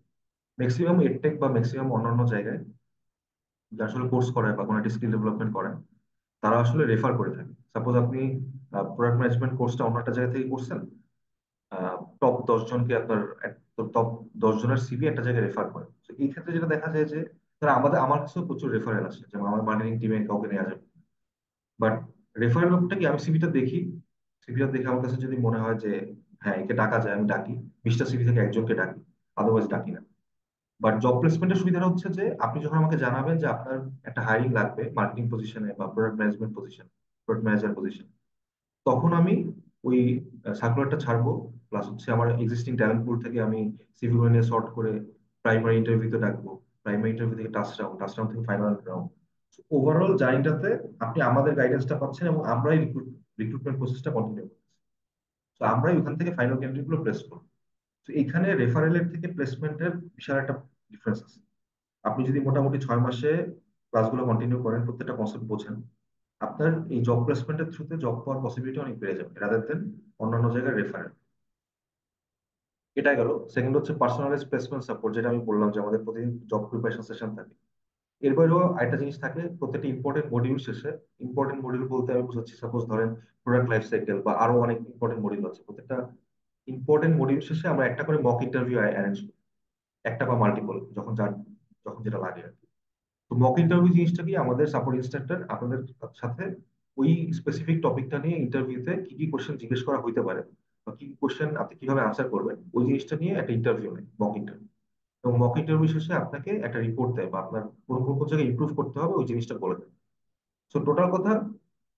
ম্যাক্সিমাম এডটেক বা ম্যাক্সিমাম অন্যান্য জায়গায় যারা আসলে কোর্স করায় বা কোনো একটা স্কিল ডেভেলপমেন্ট করেন, তারা আসলে রেফার করে থাকে। সাপোজ আপনি প্রোডাক্ট ম্যানেজমেন্ট কোর্সটা অন্য একটা জায়গা থেকে করছেন, টপ 10 জনকে আপনার টপ 10 জনের সিভি একটা জায়গায় রেফার করে। তো এই ক্ষেত্রে যেটা দেখা যায় যে তারা আমার কাছেও প্রচুর রেফারেল আসে, যেমন আমার মার্কেটিং টিমে কাউকে নেওয়া যাবে। বাট রেফারেল ব্যাপারটা কি, আমি সিভিটা দেখি, সিভিটা দেখে আমার কাছে যদি মনে হয় যে হ্যাঁ একে ডাকা যায়, আমি ডাকি। 20টা সিভি থেকে একজনকে ডাকি, আদারওয়াইজ ডাকি না। বাট জব প্লেসমেন্টের সুবিধাটা হচ্ছে যে আপনি যখন আমাকে জানাবেন যে আপনার একটা হায়ারিং লাগবে মার্কেটিং পজিশনে বা product management position, product manager position, তখন আমি ওই সার্কুলারটা ছাড়বো। প্লাস হচ্ছে আমার এক্সিস্টিং ট্যালেন্ট পুল থেকে আমি সিভি গুলো নিয়ে সর্ট করে প্রাইমারি ইন্টারভিউতে ডাকবো। প্রাইমারি ইন্টারভিউ থেকে টাস্ক রাউন্ড, টাস্ক রাউন্ড থেকে ফাইনাল রাউন্ড। ওভারঅল জার্নিটাতে আপনি আমাদের গাইডেন্সটা পাচ্ছেন এবং আমরাই রিক্রুটমেন্ট প্রসেসটা কন্টিনিউ করছি। তো আমরাই ওখান থেকে ফাইনাল ক্যান্ডিডেট গুলো প্লেস করবো। তো এখানে রেফারেলের থেকে প্লেসমেন্টের বিশাল একটা ডিফারেন্স আছে। আপনি যদি মোটামুটি 6 মাসে ক্লাসগুলো কন্টিনিউ করেন, প্রত্যেকটা কনসেপ্ট বোঝেন, আপনার এই জব প্লেসমেন্টের থ্রুতে জব পাওয়ার পসিবিলিটি অনেক বেড়ে যাবে রাদার দেন অন্যান্য জায়গায় রেফারেল। এটা গেল। সেকেন্ড হচ্ছে পার্সোনালাইজ প্লেসমেন্ট সাপোর্ট, যেটা আমি বললাম যে আমাদের প্রতিদিন জব প্রিপারেশন সেশন থাকে। এর বাইরেও আরেকটা জিনিস থাকে প্রত্যেকটা ইম্পর্টেন্ট মডিউল শেষে। ইম্পর্টেন্ট মডিউল বলতে আমি বুঝাচ্ছি, সাপোজ ধরেন প্রোডাক্ট লাইফ সাইকেল বা আরো অনেক ইম্পর্টেন্ট মডিউল আছে। প্রত্যেকটা ইম্পর্টেন্ট মডিউল শেষে আমরা একটা করে মক ইন্টারভিউ অ্যারেঞ্জ করি, একটা বা মাল্টিপল, যখন যেটা লাগে আর কি। তো মক ইন্টারভিউ জিনিসটা কি, আমাদের সাপোর্ট ইনস্ট্রাক্টর আপনাদের সাথে ওই স্পেসিফিক টপিকটা নিয়ে ইন্টারভিউতে কি কি কোশ্চেন জিজ্ঞেস করা হইতে পারে বা কি কোশ্চেন আপনি কিভাবে আনসার করবেন, ওই জিনিসটা নিয়ে একটা ইন্টারভিউ নেয়, মক ইন্টারভিউ। এবং মক ইন্টারভিউ শেষে আপনাকে একটা রিপোর্ট দেয় বা আপনার কোন কোন কোন জায়গায় ইমপ্রুভ করতে হবে ওই জিনিসটা বলে দেয়। সো টোটাল কথা,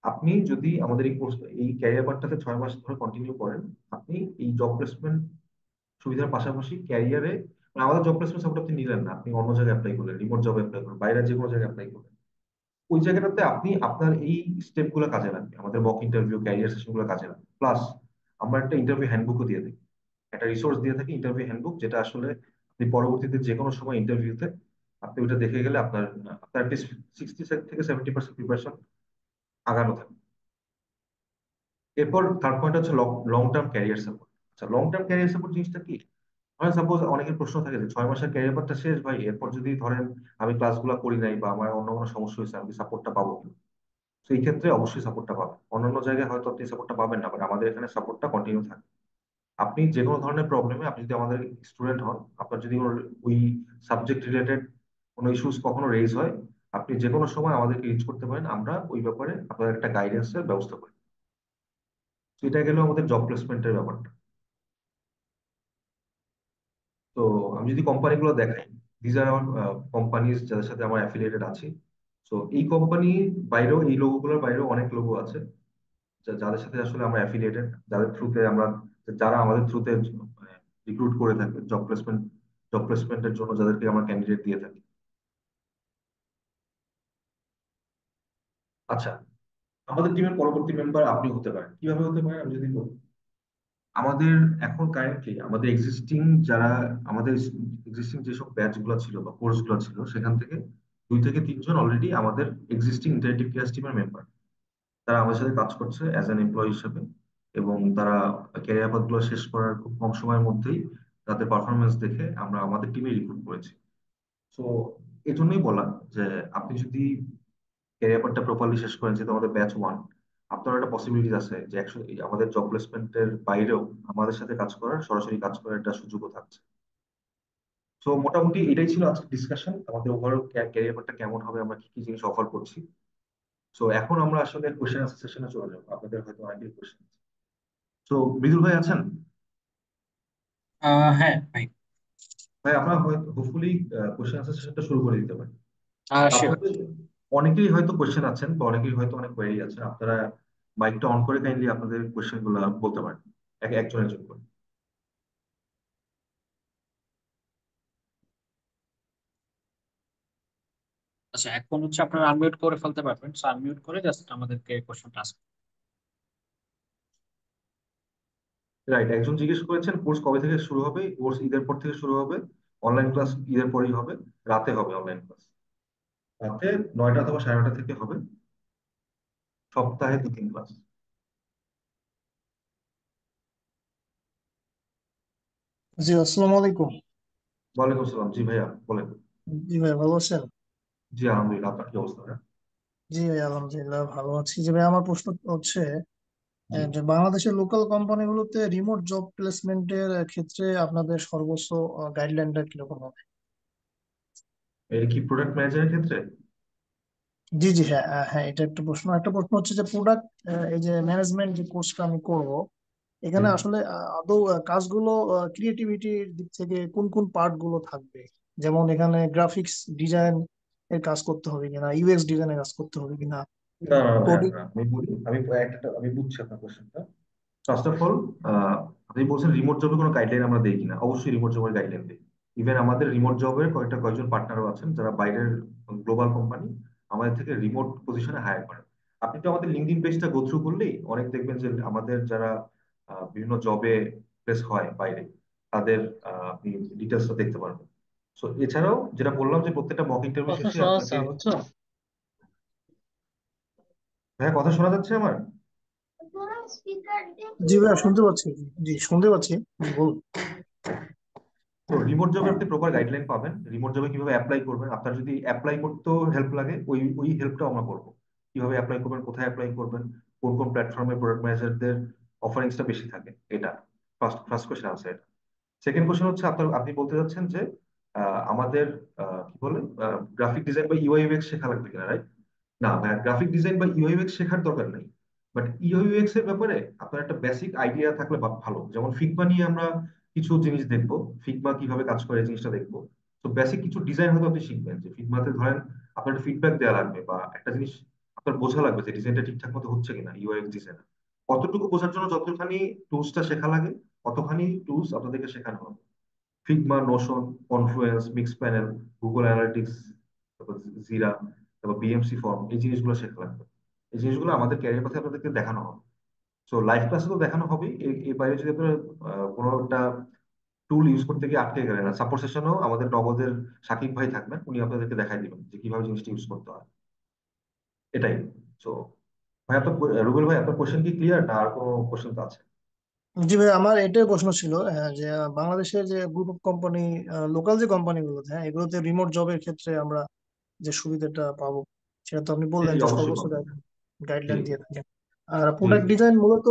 আপনি যদি আমাদের এই কোর্স, এই ক্যারিয়ার পার্টটাতে 6 মাস ধরে কন্টিনিউ করেন, আপনি এই জব প্লেসমেন্ট সুবিধার পাশাপাশি ক্যারিয়ারে, আমাদের জব প্লেসমেন্ট সাপোর্ট আপনি নিলেন না, আপনি অন্য জায়গায় অ্যাপ্লাই করলেন, রিমোট জব অ্যাপ্লাই করলেন, বাইরে যে কোনো জায়গায় অ্যাপ্লাই করলেন, ওই জায়গাটাতে আপনি আপনার এই স্টেপ গুলো কাজে লাগবে, আমাদের মক ইন্টারভিউ ক্যারিয়ার সেশন গুলো কাজে লাগবে। প্লাস আমরা একটা ইন্টারভিউ হ্যান্ডবুকও দিয়ে দিই, একটা রিসোর্স দিয়ে থাকি ইন্টারভিউ হ্যান্ডবুক, যেটা আসলে আপনি পরবর্তীতে যে কোনো সময় ইন্টারভিউতে আপনি ওইটা দেখে গেলে আপনার আপনার অ্যাটলিস্ট 60 থেকে 70% প্রিপারেশন আগানো থাকে। এরপর থার্ড পয়েন্ট হচ্ছে লং টার্ম ক্যারিয়ার সাপোর্ট। আচ্ছা, লং টার্ম ক্যারিয়ার সাপোর্ট জিনিসটা কি? হয় সাপোজ অনেকের প্রশ্ন থাকে যে 6 মাসের ক্যারিয়ার পাথটা শেষ ভাই, এরপর যদি ধরেন আমি ক্লাসগুলো করি নাই বা আমার অন্য কোনো সমস্যা হয়েছে, আমি সাপোর্টটা পাবো কি? তো এই ক্ষেত্রে অবশ্যই সাপোর্টটা পাবেন। অন্যান্য জায়গায় হয়তো আপনি সাপোর্টটা পাবেন না, বাট আমাদের এখানে সাপোর্টটা কন্টিনিউ থাকে। আপনি যে কোনো ধরনের প্রবলেমে, আপনি যদি আমাদের স্টুডেন্ট হন, আপনার যদি কোনো ওই সাবজেক্ট রিলেটেড কোনো ইস্যুস কখনো রেজ হয়, আপনি যে কোনো সময় আমাদেরকে রিচ করতে পারেন, আমরা ওই ব্যাপারে আপনাদের একটা গাইডেন্সের ব্যবস্থা করি। তো এটা গেল আমাদের জব প্লেসমেন্টের ব্যাপারটা। তো আমি যদি কোম্পানিগুলো দেখাই, দিজ আর আমার কোম্পানিজ যাদের সাথে আমার অ্যাফিলিয়েটেড আছি। তো এই কোম্পানি বাইরেও, এই লোগোগুলোর বাইরেও অনেক লোগো আছে যাদের সাথে আসলে আমরা অ্যাফিলিয়েটেড, যাদের থ্রুতে আমরা, যারা আমাদের থ্রুতে রিক্রুট করে থাকে জব প্লেসমেন্টের জন্য যাদেরকে আমরা ক্যান্ডিডেট দিয়ে থাকি। আচ্ছা, আমাদের টিমের পরবর্তী মেম্বার আপনি হতে পারেন। কিভাবে হতে পারেন আমি যদি বলি, আমাদের এখন কারেন্টলি আমাদের এক্সিস্টিং যারা আমাদের এক্সিস্টিং যেসব ব্যাচ গুলো ছিল বা কোর্স গুলো ছিল সেখান থেকে 2 থেকে 3 জন অলরেডি আমাদের এক্সিস্টিং ইন্টারেক্টিভ কেয়ার টিমের মেম্বার। তারা আমাদের সাথে কাজ করছে অ্যাজ অ্যান এমপ্লয়ি হিসেবে, এবং তারা ক্যারিয়ার পাথগুলো শেষ করার খুব কম সময়ের মধ্যেই তাদের পারফরমেন্স দেখে আমরা আমাদের টিমে রিক্রুট করেছি। তো এই জন্যই বলা যে আপনি যদি ক্যারিয়ার পাথটা প্রপারলি শেষ করেন, যেহেতু আমাদের ব্যাচ 1, আপনার একটা পসিবিলিটি আছে যে আমাদের জব প্লেসমেন্টের বাইরেও আমাদের সাথে কাজ করার, সরাসরি কাজ করার একটা সুযোগও থাকছে। তো মোটামুটি এটাই ছিল আজকে ডিসকাশন, আমাদের ওভারঅল ক্যারিয়ার পাথটা কেমন হবে, আমরা কি কি জিনিস অফার করছি। তো এখন আমরা আসলে কোশ্চেন আনসার সেশনে চলে যাবো, আপনাদের হয়তো অনেকেই কোশ্চেন। তো মৃদুল ভাই আছেন? হ্যাঁ ভাই। ভাই আমরা হয়তো হোপফুলি কোশ্চেন আনসার সেশনটা শুরু করে দিতে পারি। শিওর। আপনাদের অনেকেই হয়তো কোশ্চেন আছেন বা অনেকেই হয়তো অনেক কোয়েরি আছে, আপনারা মাইকটা অন করে কাইন্ডলি আপনাদের কোশ্চেন গুলো বলতে পারেন, একজন একজন করে। আচ্ছা, এখন হচ্ছে আপনারা আনমিউট করে ফেলতে পারবেন, সো আনমিউট করে জাস্ট আমাদেরকে কোশ্চেনটা আস্ক। রাইট, একজন জিজ্ঞেস করেছেন কোর্স কবে থেকে শুরু হবে। কোর্স ঈদের পর থেকে শুরু হবে, অনলাইন ক্লাস ঈদের পরেই হবে, রাতে হবে অনলাইন ক্লাস। রাতে 9টা অথবা 9:30 থেকে হবে, সপ্তাহে 2 দিন ক্লাস। জি, আসসালামু আলাইকুম। ওয়ালাইকুম আসসালাম, জি ভাইয়া বলেন। জি ভাই, ভালো আছেন? জি আলহামদুলিল্লাহ, আপনার কি অবস্থা ভাইয়া? জি ভাই, আলহামদুলিল্লাহ ভালো আছি। যে ভাই, আমার প্রশ্ন হচ্ছে জি, যে বাংলাদেশের লোকাল কোম্পানিগুলোতে রিমোট জব প্লেসমেন্টের ক্ষেত্রে আপনাদের সর্বোচ্চ গাইডলাইনটা কিরকম হবে? এটা কি প্রোডাক্ট ম্যানেজারের ক্ষেত্রে? জি জি, হ্যাঁ হ্যাঁ, এটা একটা প্রশ্ন। একটা প্রশ্ন হচ্ছে যে প্রোডাক্ট, এই যে ম্যানেজমেন্ট যে কোর্সটা আমি করব, জি। এখানে আসলে আদৌ কাজগুলো ক্রিয়েটিভিটির দিক থেকে কোন কোন পার্ট গুলো থাকবে? যেমন এখানে গ্রাফিক্স ডিজাইন এর কাজ করতে হবে কিনা, ইউএক্স ডিজাইনের কাজ করতে হবে কিনা, না না না ভাইয়া, কোডিং? না, আমি বলি, আমি বুঝছি আপনার কোশ্চেনটা। ফার্স্ট অফ অল, আপনি বলছেন রিমোট জবের কোনো গাইডলাইন আমরা দেই কিনা। অবশ্যই রিমোট জবের গাইডলাইন দিই। ইভেন আমাদের রিমোট জবের কয়েকজন পার্টনারও আছেন যারা বাইরের গ্লোবাল কোম্পানি আমাদের থেকে রিমোট পজিশনে হায়ার করেন। আপনি তো আমাদের লিঙ্কডইন পেজটা গো থ্রু করলেই অনেক দেখবেন যে আমাদের যারা বিভিন্ন জবে প্লেস হয় বাইরে, তাদের আপনি ডিটেলসটা দেখতে পারবেন। তো এছাড়াও যেটা বললাম যে প্রত্যেকটা মক ইন্টারভিউ কথা শেষে শোনা যাচ্ছে আপনাকে। না, বুঝছো? হ্যাঁ, কথা শোনা যাচ্ছে আমার? জি ভাইয়া, শুনতে পাচ্ছি। জি, শুনতে পাচ্ছি। জি, বলুন। তো রিমোট জবে আপনি প্রপার গাইডলাইন পাবেন, রিমোট জবে কিভাবে অ্যাপ্লাই করবেন। আপনার যদি অ্যাপ্লাই করতেও হেল্প লাগে, ওই ওই হেল্পটাও আমরা করবো। কিভাবে অ্যাপ্লাই করবেন, কোথায় অ্যাপ্লাই করবেন, কোন কোন প্ল্যাটফর্মে প্রোডাক্ট ম্যানেজারদের অফারিংসটা বেশি থাকে, এটা ফার্স্ট ফার্স্ট কোশ্চেন আছে এটা। সেকেন্ড কোশ্চেন হচ্ছে আপনি বলতে চাচ্ছেন যে আমাদের কি বলে গ্রাফিক ডিজাইন বা ইউআই ইউএক্স শেখা লাগবে কিনা, রাইট? না ভাই, গ্রাফিক ডিজাইন বা ইউআই ইউএক্স শেখার দরকার নেই। বাট ইউআই ইউএক্স এর ব্যাপারে আপনার একটা বেসিক আইডিয়া থাকলে ভালো। যেমন ফিগমা নিয়ে আমরা কিছু জিনিস দেখবো, ফিগমা কিভাবে কাজ করে এই জিনিসটা দেখবো। তো বেসিক কিছু ডিজাইন হয়তো আপনি শিখবেন, যে ফিগমাতে ধরেন আপনার ফিডব্যাক দেওয়া লাগবে বা একটা জিনিস আপনার বোঝা লাগবে যে ডিজাইনটা ঠিকঠাক মতো হচ্ছে কিনা। ইউআইএক্স ডিজাইন কতটুকু বোঝার জন্য যতখানি টুলসটা শেখা লাগে, কতখানি টুলস আপনাদেরকে শেখানো হবে। Figma, Notion, confluence, mix panel, Google analytics, তারপর জিরা, তারপর বিএমসি ফর্ম, এই জিনিসগুলো শেখা লাগবে। এই জিনিসগুলো আমাদের ক্যারিয়ার পথে আপনাদেরকে দেখানো হবে। সো লাইফ ক্লাসে তো দেখানো হবেই, এর বাইরে যদি আপনারা কোনো একটা টুল ইউজ করতে গিয়ে আটকে গেলেন না, সাপোর্ট সেশনেও আমাদের নগদের সাকিব ভাই থাকবেন, উনি আপনাদেরকে দেখাই দিবেন যে কিভাবে জিনিসটা ইউজ করতে হয়। এটাই। সো ভাই আপনার, রুবেল ভাই আপনার কোশ্চেন কি ক্লিয়ার, না আর কোনো কোশ্চেন তো আছে? জি ভাই, আমার এটাই প্রশ্ন ছিল, যে বাংলাদেশের যে গ্রুপ অফ কোম্পানি, লোকাল যে কোম্পানিগুলোতে, হ্যাঁ, এগুলোতে রিমোট জবের ক্ষেত্রে আমরা যে সুবিধাটা পাবো, সেটা তো আপনি জি বললেন জি, যে অবশ্যই সর্বোচ্চ পাবেন। জি গাইডলাইন দিয়ে থাকেন। আর জি প্রোডাক্ট জি ডিজাইন মূলত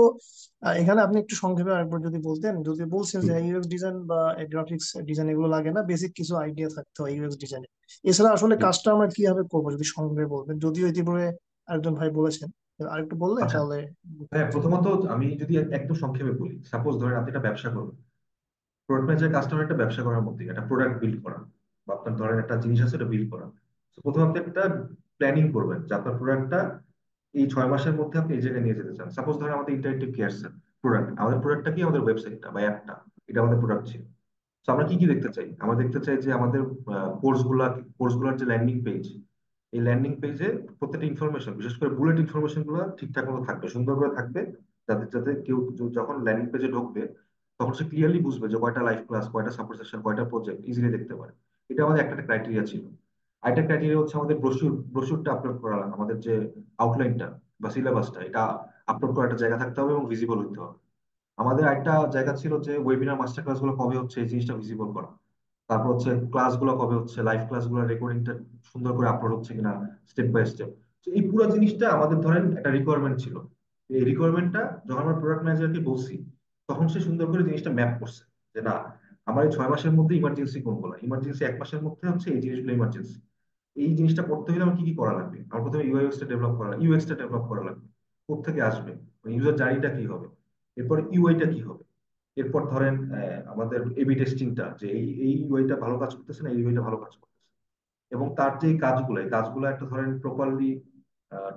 এখানে আপনি একটু সংক্ষেপে আরেকবার যদি বলতেন, যদি বলছেন জি যে ইউএক্স ডিজাইন বা গ্রাফিক্স ডিজাইন এগুলো লাগে না, বেসিক কিছু আইডিয়া থাকতে হয় ইউএক্স ডিজাইনে। এছাড়া আসলে জি। কাজটা আমরা কিভাবে করবো যদি সংক্ষেপে বলবেন, যদিও ইতিপূর্বে আরেকজন ভাই বলেছেন, আরেকটু বললে আচ্ছা, তাহলে বুঝতে হ্যাঁ, পারছি। প্রথমত আমি যদি একদম সংক্ষেপে বলি, সাপোজ ধরেন আপনি একটা ব্যবসা করবেন। প্রোডাক্ট ম্যানেজার কাস্টমার একটা ব্যবসা করার মধ্যে একটা প্রোডাক্ট বিল্ড করা, বা আপনার ধরেন একটা জিনিস আছে এটা বিল্ড করা। তো প্রথমে আপনি একটা প্ল্যানিং করবেন যে আপনার প্রোডাক্টটা এই 6 মাসের মধ্যে আপনি এই জায়গায় নিয়ে যেতে চান। সাপোজ ধরেন আমাদের ইন্টারেক্টিভ কেয়ার প্রোডাক্ট, আমাদের প্রোডাক্টটা কি, আমাদের ওয়েবসাইটটা বা অ্যাপটা, এটা আমাদের প্রোডাক্ট ছিল। তো আমরা কি কি দেখতে চাই, আমরা দেখতে চাই যে আমাদের কোর্সগুলোর যে ল্যান্ডিং পেজ, এই ল্যান্ডিং পেজে প্রত্যেকটা ইনফরমেশন, বিশেষ করে বুলেট ইনফরমেশন গুলো ঠিকঠাক মতো থাকবে, সুন্দর করে থাকবে, যাতে যাতে কেউ যখন ল্যান্ডিং পেজে ঢুকবে তখন সে ক্লিয়ারলি বুঝবে যে কয়টা লাইভ ক্লাস, কয়টা সাপোর্ট সেশন, কয়টা প্রজেক্ট ইজিলি দেখতে পারে। এটা আমাদের একটা ক্রাইটেরিয়া ছিল। আরেকটা ক্রাইটেরিয়া হচ্ছে আমাদের ব্রোশুরটা আপলোড করা, আমাদের যে আউটলাইনটা বা সিলেবাসটা, এটা আপলোড করার একটা জায়গা থাকতে হবে এবং ভিজিবল হতে হবে। আমাদের একটা জায়গা ছিল যে ওয়েবিনার মাস্টার ক্লাস গুলো কবে হচ্ছে এই জিনিসটা ভিজিবল করা। তারপর হচ্ছে ক্লাসগুলো কবে হচ্ছে, লাইভ ক্লাসগুলো রেকর্ডিংটা সুন্দর করে আপলোড হচ্ছে কিনা স্টেপ বাই স্টেপ। তো এই পুরো জিনিসটা আমাদের ধরেন একটা রিকোয়ারমেন্ট ছিল। এই রিকোয়ারমেন্টটা যখন আমরা প্রোডাক্ট ম্যানেজারকে বলছি, তখন সে সুন্দর করে জিনিসটা ম্যাপ করছে যে না, আমার এই 6 মাসের মধ্যে ইমার্জেন্সি কোনগুলো, ইমার্জেন্সি 1 মাসের মধ্যে হচ্ছে এই জিনিসগুলো ইমার্জেন্সি। এই জিনিসটা করতে হলে আমার কি কি করা লাগবে, আমার প্রথমে ইউআইএক্স টা ডেভেলপ করা, ইউএক্স টা ডেভেলপ করা লাগবে, কোথেকে আসবে, ইউজার জার্নিটা কি হবে, এরপর ইউআইটা কি হবে, এরপর ধরেন আমাদের এবি টেস্টিংটা, যে এই ইউআইটা ভালো কাজ করতেছে না এই ইউআইটা ভালো কাজ করতেছে, এবং তার যে কাজগুলো, এই কাজগুলো একটা ধরেন প্রপারলি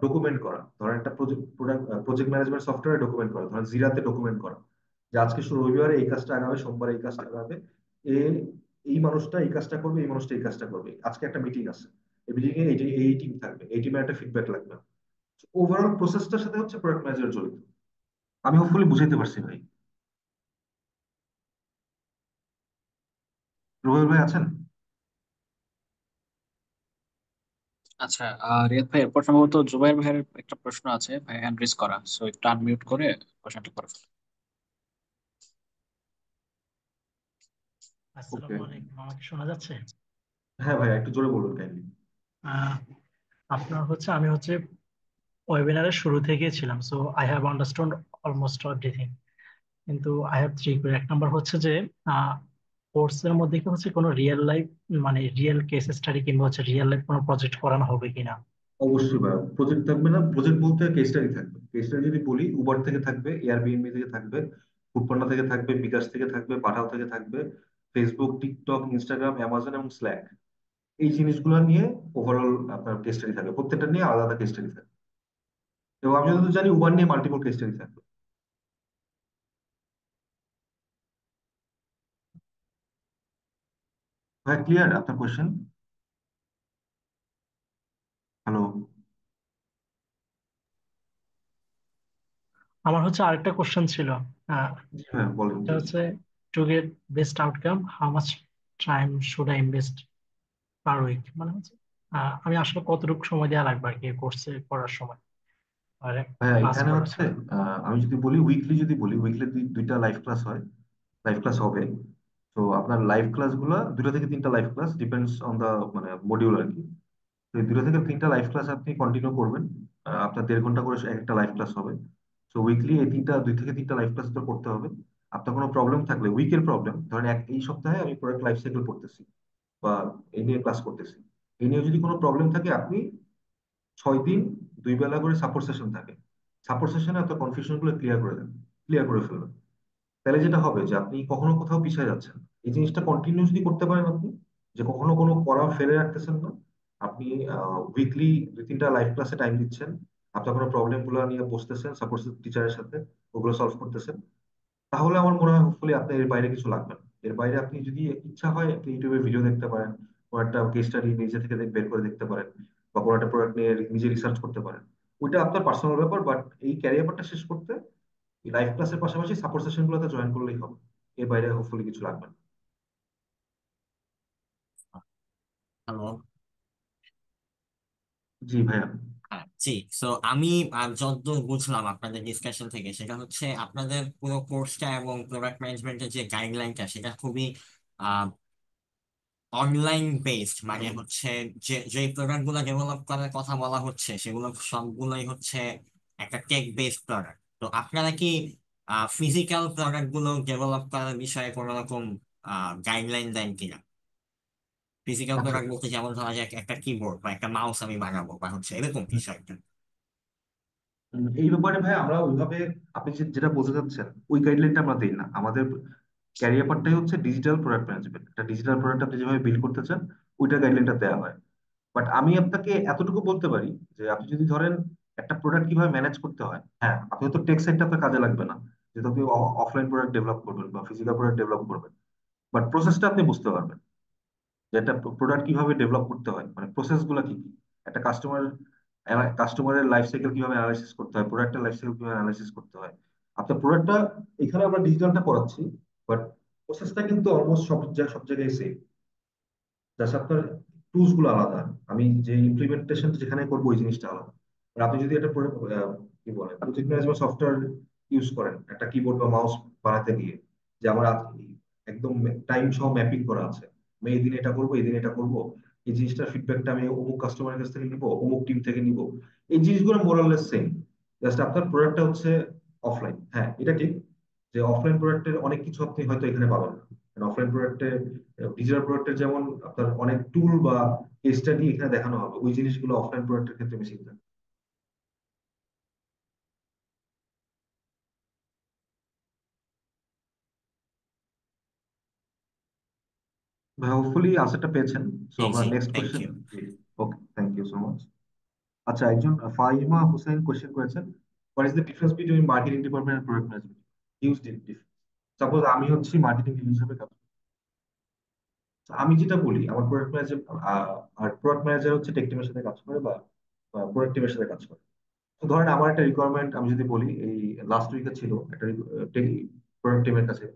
ডকুমেন্ট করা, ধরেন একটা প্রজেক্ট ম্যানেজমেন্ট সফটওয়্যারে ডকুমেন্ট করা, ধরেন জিরাতে ডকুমেন্ট করা যে আজকে শুরু রবিবারে এই কাজটা আগাবে, সোমবারে এই কাজটা আগাবে, এ এই মানুষটা এই কাজটা করবে, এই মানুষটা এই কাজটা করবে, আজকে একটা মিটিং আছে, এই মিটিং এ এই টিম থাকবে, এই টিমের একটা ফিডব্যাক লাগবে। ওভারঅল প্রসেসটার সাথে হচ্ছে প্রোডাক্ট ম্যানেজার জড়িত। আমি হোপফুলি বুঝাইতে পারছি ভাই। রুবেল ভাই আছেন? আচ্ছা, রিয়াদ ভাই, এরপর সম্ভবত জুবাইর ভাইয়ের একটা প্রশ্ন আছে, ভাই হ্যান্ড রেজ করা, সো একটু আনমিউট করে প্রশ্নটা করে ফেলুন। ওকে। আসসালামু আলাইকুম, আমাকে শোনা যাচ্ছে? হ্যাঁ ভাই, একটু জোরে বলুন কাইন্ডলি। আহ, আপনার হচ্ছে আমি হচ্ছে ওয়েবিনারের শুরু থেকে ছিলাম, so I have understand almost everything. কিন্তু আই হ্যাভ থ্রি কোয়েরি। এক নম্বর হচ্ছে যে কোর্সের মধ্যে কি হচ্ছে কোনো রিয়েল লাইফ, মানে রিয়েল কেস স্টাডি কিংবা হচ্ছে রিয়েল লাইফ কোনো প্রজেক্ট করানো হবে কিনা? অবশ্যই ভাই, প্রজেক্ট থাকবে না, প্রজেক্ট বলতে কেস স্টাডি থাকবে। কেস স্টাডি যদি বলি, উবার থেকে থাকবে, এয়ারবিএনবি থেকে থাকবে, ফুডপান্ডা থেকে থাকবে, বিকাশ থেকে থাকবে, পাঠাও থেকে থাকবে, ফেসবুক, টিকটক, ইনস্টাগ্রাম, অ্যামাজন এবং স্ল্যাক, এই জিনিসগুলো নিয়ে ওভারঅল আপনার কেস স্টাডি থাকবে, প্রত্যেকটা নিয়ে আলাদা আলাদা কেস স্টাডি থাকবে। এবং আমি যতদূর জানি উবার নিয়ে মাল্টিপল কেস স্টাডি থাকবে। ভাই ক্লিয়ার আপনার কোয়েশ্চেন? হ্যালো? আমার হচ্ছে আরেকটা কোশ্চেন ছিল। আহ, জি ভাই বলেন এটা প্লিজ। হচ্ছে to get best outcome how much time should I invest per week, মানে হচ্ছে আমি আসলে কতটুকু সময় দেওয়া লাগবে আর কি কোর্সে পড়ার সময় আর ভাইয়া ক্লাস এখানে করার হচ্ছে সময়? আমি যদি বলি উইকলি, যদি বলি উইকলি দুইটা লাইভ ক্লাস হয়, লাইভ ক্লাস হবে। তো আপনার লাইভ ক্লাস গুলা 2টা থেকে 3টা live class, depends on the মানে মডিউল আর কি। তো এই 2টা থেকে 3টা লাইভ ক্লাস আপনি কন্টিনিউ করবেন। আপনার 1.5 ঘন্টা করে এক একটা লাইভ ক্লাস হবে। তো উইকলি এই 2 থেকে 3টা লাইভ ক্লাস তো করতে হবে। আপনার কোনো প্রবলেম থাকলে, উইকের প্রবলেম ধরেন এই সপ্তাহে আমি প্রোডাক্ট লাইফ সাইকেল পড়তেছি বা এই নিয়ে ক্লাস করতেছি, এই নিয়ে যদি কোনো প্রবলেম থাকে, আপনি 6 দিন 2 বেলা করে সাপোর্ট সেশন থাকে, সাপোর্ট সেশনে আপনার কনফিউশন গুলো ক্লিয়ার করে দেন, ক্লিয়ার করে ফেলবেন। তাহলে যেটা হবে যে আপনি কখনো কোথাও পিছিয়ে যাচ্ছেন না। এই জিনিসটা কন্টিনিউ যদি করতে পারেন আপনি, যে কখনো কোনো পড়া ফেলে রাখতেছেন না, আপনি উইকলি 2-3টা লাইভ ক্লাসে টাইম দিচ্ছেন, আপনার কোনো প্রবলেম গুলো নিয়ে বসতেছেন সাপোর্ট টিচারের সাথে, ওগুলো সলভ করতেছেন, তাহলে আমার মনে হয় হোপফুলি আপনার এর বাইরে কিছু লাগবে না। এর বাইরে আপনি যদি ইচ্ছা হয় আপনি ইউটিউবে ভিডিও দেখতে পারেন, কোনো একটা কেস স্টাডি নিজে থেকে বের করে দেখতে পারেন, বা কোনো একটা প্রোডাক্ট নিয়ে নিজে রিসার্চ করতে পারেন। ওইটা আপনার পার্সোনাল ব্যাপার, বাট এই ক্যারিয়ার ব্যাপারটা শেষ করতে এই লাইভ ক্লাসের পাশাপাশি সাপোর্ট সেশন গুলোতে জয়েন করলেই হবে। এর বাইরে হোপফুলি কিছু লাগবে না। হ্যালো। জি ভাইয়া। হ্যাঁ, জি। সো আমি যতদূর বুঝলাম আপনাদের ডিসকাশন থেকে, সেটা হচ্ছে আপনাদের পুরো কোর্সটা এবং প্রোডাক্ট ম্যানেজমেন্টের যে গাইডলাইনটা সেটা খুবই অনলাইন বেসড, মানে হচ্ছে যে যে প্রোডাক্ট গুলো ডেভেলপ করার কথা বলা হচ্ছে সেগুলো সবগুলোই হচ্ছে একটা টেক বেসড প্রোডাক্ট। তো আপনারা কি ফিজিক্যাল প্রোডাক্ট গুলো ডেভেলপ করার বিষয়ে কোনো রকম গাইডলাইন দেন কিনা? ফিজিক্যাল আচ্ছা। প্রোডাক্ট বলতে যেমন ধরা যায় একটা কিবোর্ড বা একটা মাউস আমি বানাবো, বা হচ্ছে এরকম কিছু একটা। এই ব্যাপারে ভাই আমরা ওইভাবে, আপনি যেটা বলতে চাচ্ছেন ওই গাইডলাইনটা আমরা দিই না। আমাদের ক্যারিয়ার পার্টটাই হচ্ছে ডিজিটাল প্রোডাক্ট ম্যানেজমেন্ট। একটা ডিজিটাল প্রোডাক্ট আপনি যেভাবে বিল্ড করতে চান, ওইটা গাইডলাইনটা দেওয়া হয়। বাট আমি আপনাকে এতটুকু বলতে পারি যে আপনি যদি ধরেন একটা প্রোডাক্ট কিভাবে ম্যানেজ করতে হয়, হ্যাঁ আপনি তো টেক সাইডটা আপনার কাজে লাগবে না, যেহেতু আপনি অফলাইন প্রোডাক্ট ডেভেলপ করবেন বা ফিজিক্যাল প্রোডাক্ট ডেভেলপ করবেন, বাট প্রসেসটা আপনি বুঝতে পারবেন যে একটা প্রোডাক্ট কিভাবে ডেভেলপ করতে হয়, মানে প্রসেস গুলা কি কি, একটা কাস্টমারের লাইফ সাইকেল কিভাবে অ্যানালাইসিস করতে হয়, প্রোডাক্টের লাইফ সাইকেল কিভাবে অ্যানালাইসিস করতে হয়। আপনার প্রোডাক্টটা, এখানে আমরা ডিজিটালটা পড়াচ্ছি, বাট প্রসেসটা কিন্তু অলমোস্ট সব জায়গায় সেম। জাস্ট আপনার টুলস গুলো আলাদা। আমি যে ইমপ্লিমেন্টেশন যেখানে করবো ওই জিনিসটা আলাদা। আর আপনি যদি একটা কি বলে প্রজেক্ট ম্যানেজমেন্ট সফটওয়্যার ইউজ করেন একটা কিবোর্ড বা মাউস বানাতে গিয়ে, যে আমার একদম টাইম সহ ম্যাপিং করা আছে, আমি এই দিন এটা করবো, এই দিন এটা করবো, এই জিনিসটার ফিডব্যাকটা আমি অমুক কাস্টমারের কাছ থেকে নিবো, অমুক টিম থেকে নিবো, এই জিনিসগুলো মোরাললেস সেম। জাস্ট আপনার প্রোডাক্টটা হচ্ছে অফলাইন। হ্যাঁ, এটা ঠিক যে অফলাইন প্রোডাক্টের অনেক কিছু আপনি হয়তো এখানে পাবেন না। অফলাইন প্রোডাক্টে, ডিজিটাল প্রোডাক্টের যেমন আপনার অনেক টুল বা কেস স্টাডি এখানে দেখানো হবে, ওই জিনিসগুলো অফলাইন প্রোডাক্টের ক্ষেত্রে মিসিং থাকে। ভাই হোপফুলি আনসারটা পেয়েছেন। সো জি আমরা জি, next thank question. You. Okay, thank you so much. আচ্ছা, একজন ফাহিমা হোসেন কোশ্চেন করেছেন, what is the difference between marketing department and product management? Huge difference. Suppose আমি হচ্ছি মার্কেটিং হিসেবে কাজ করি। তো আমি যেটা বলি আমার প্রোডাক্ট ম্যানেজার, আর প্রোডাক্ট ম্যানেজার হচ্ছে টেক টিমের সাথে কাজ করে বা প্রোডাক্ট টিমের সাথে কাজ করে। তো ধরেন আমার একটা রিকোয়ারমেন্ট আমি যদি বলি, এই লাস্ট উইকে ছিল একটা প্রোডাক্ট টিমের কাছে,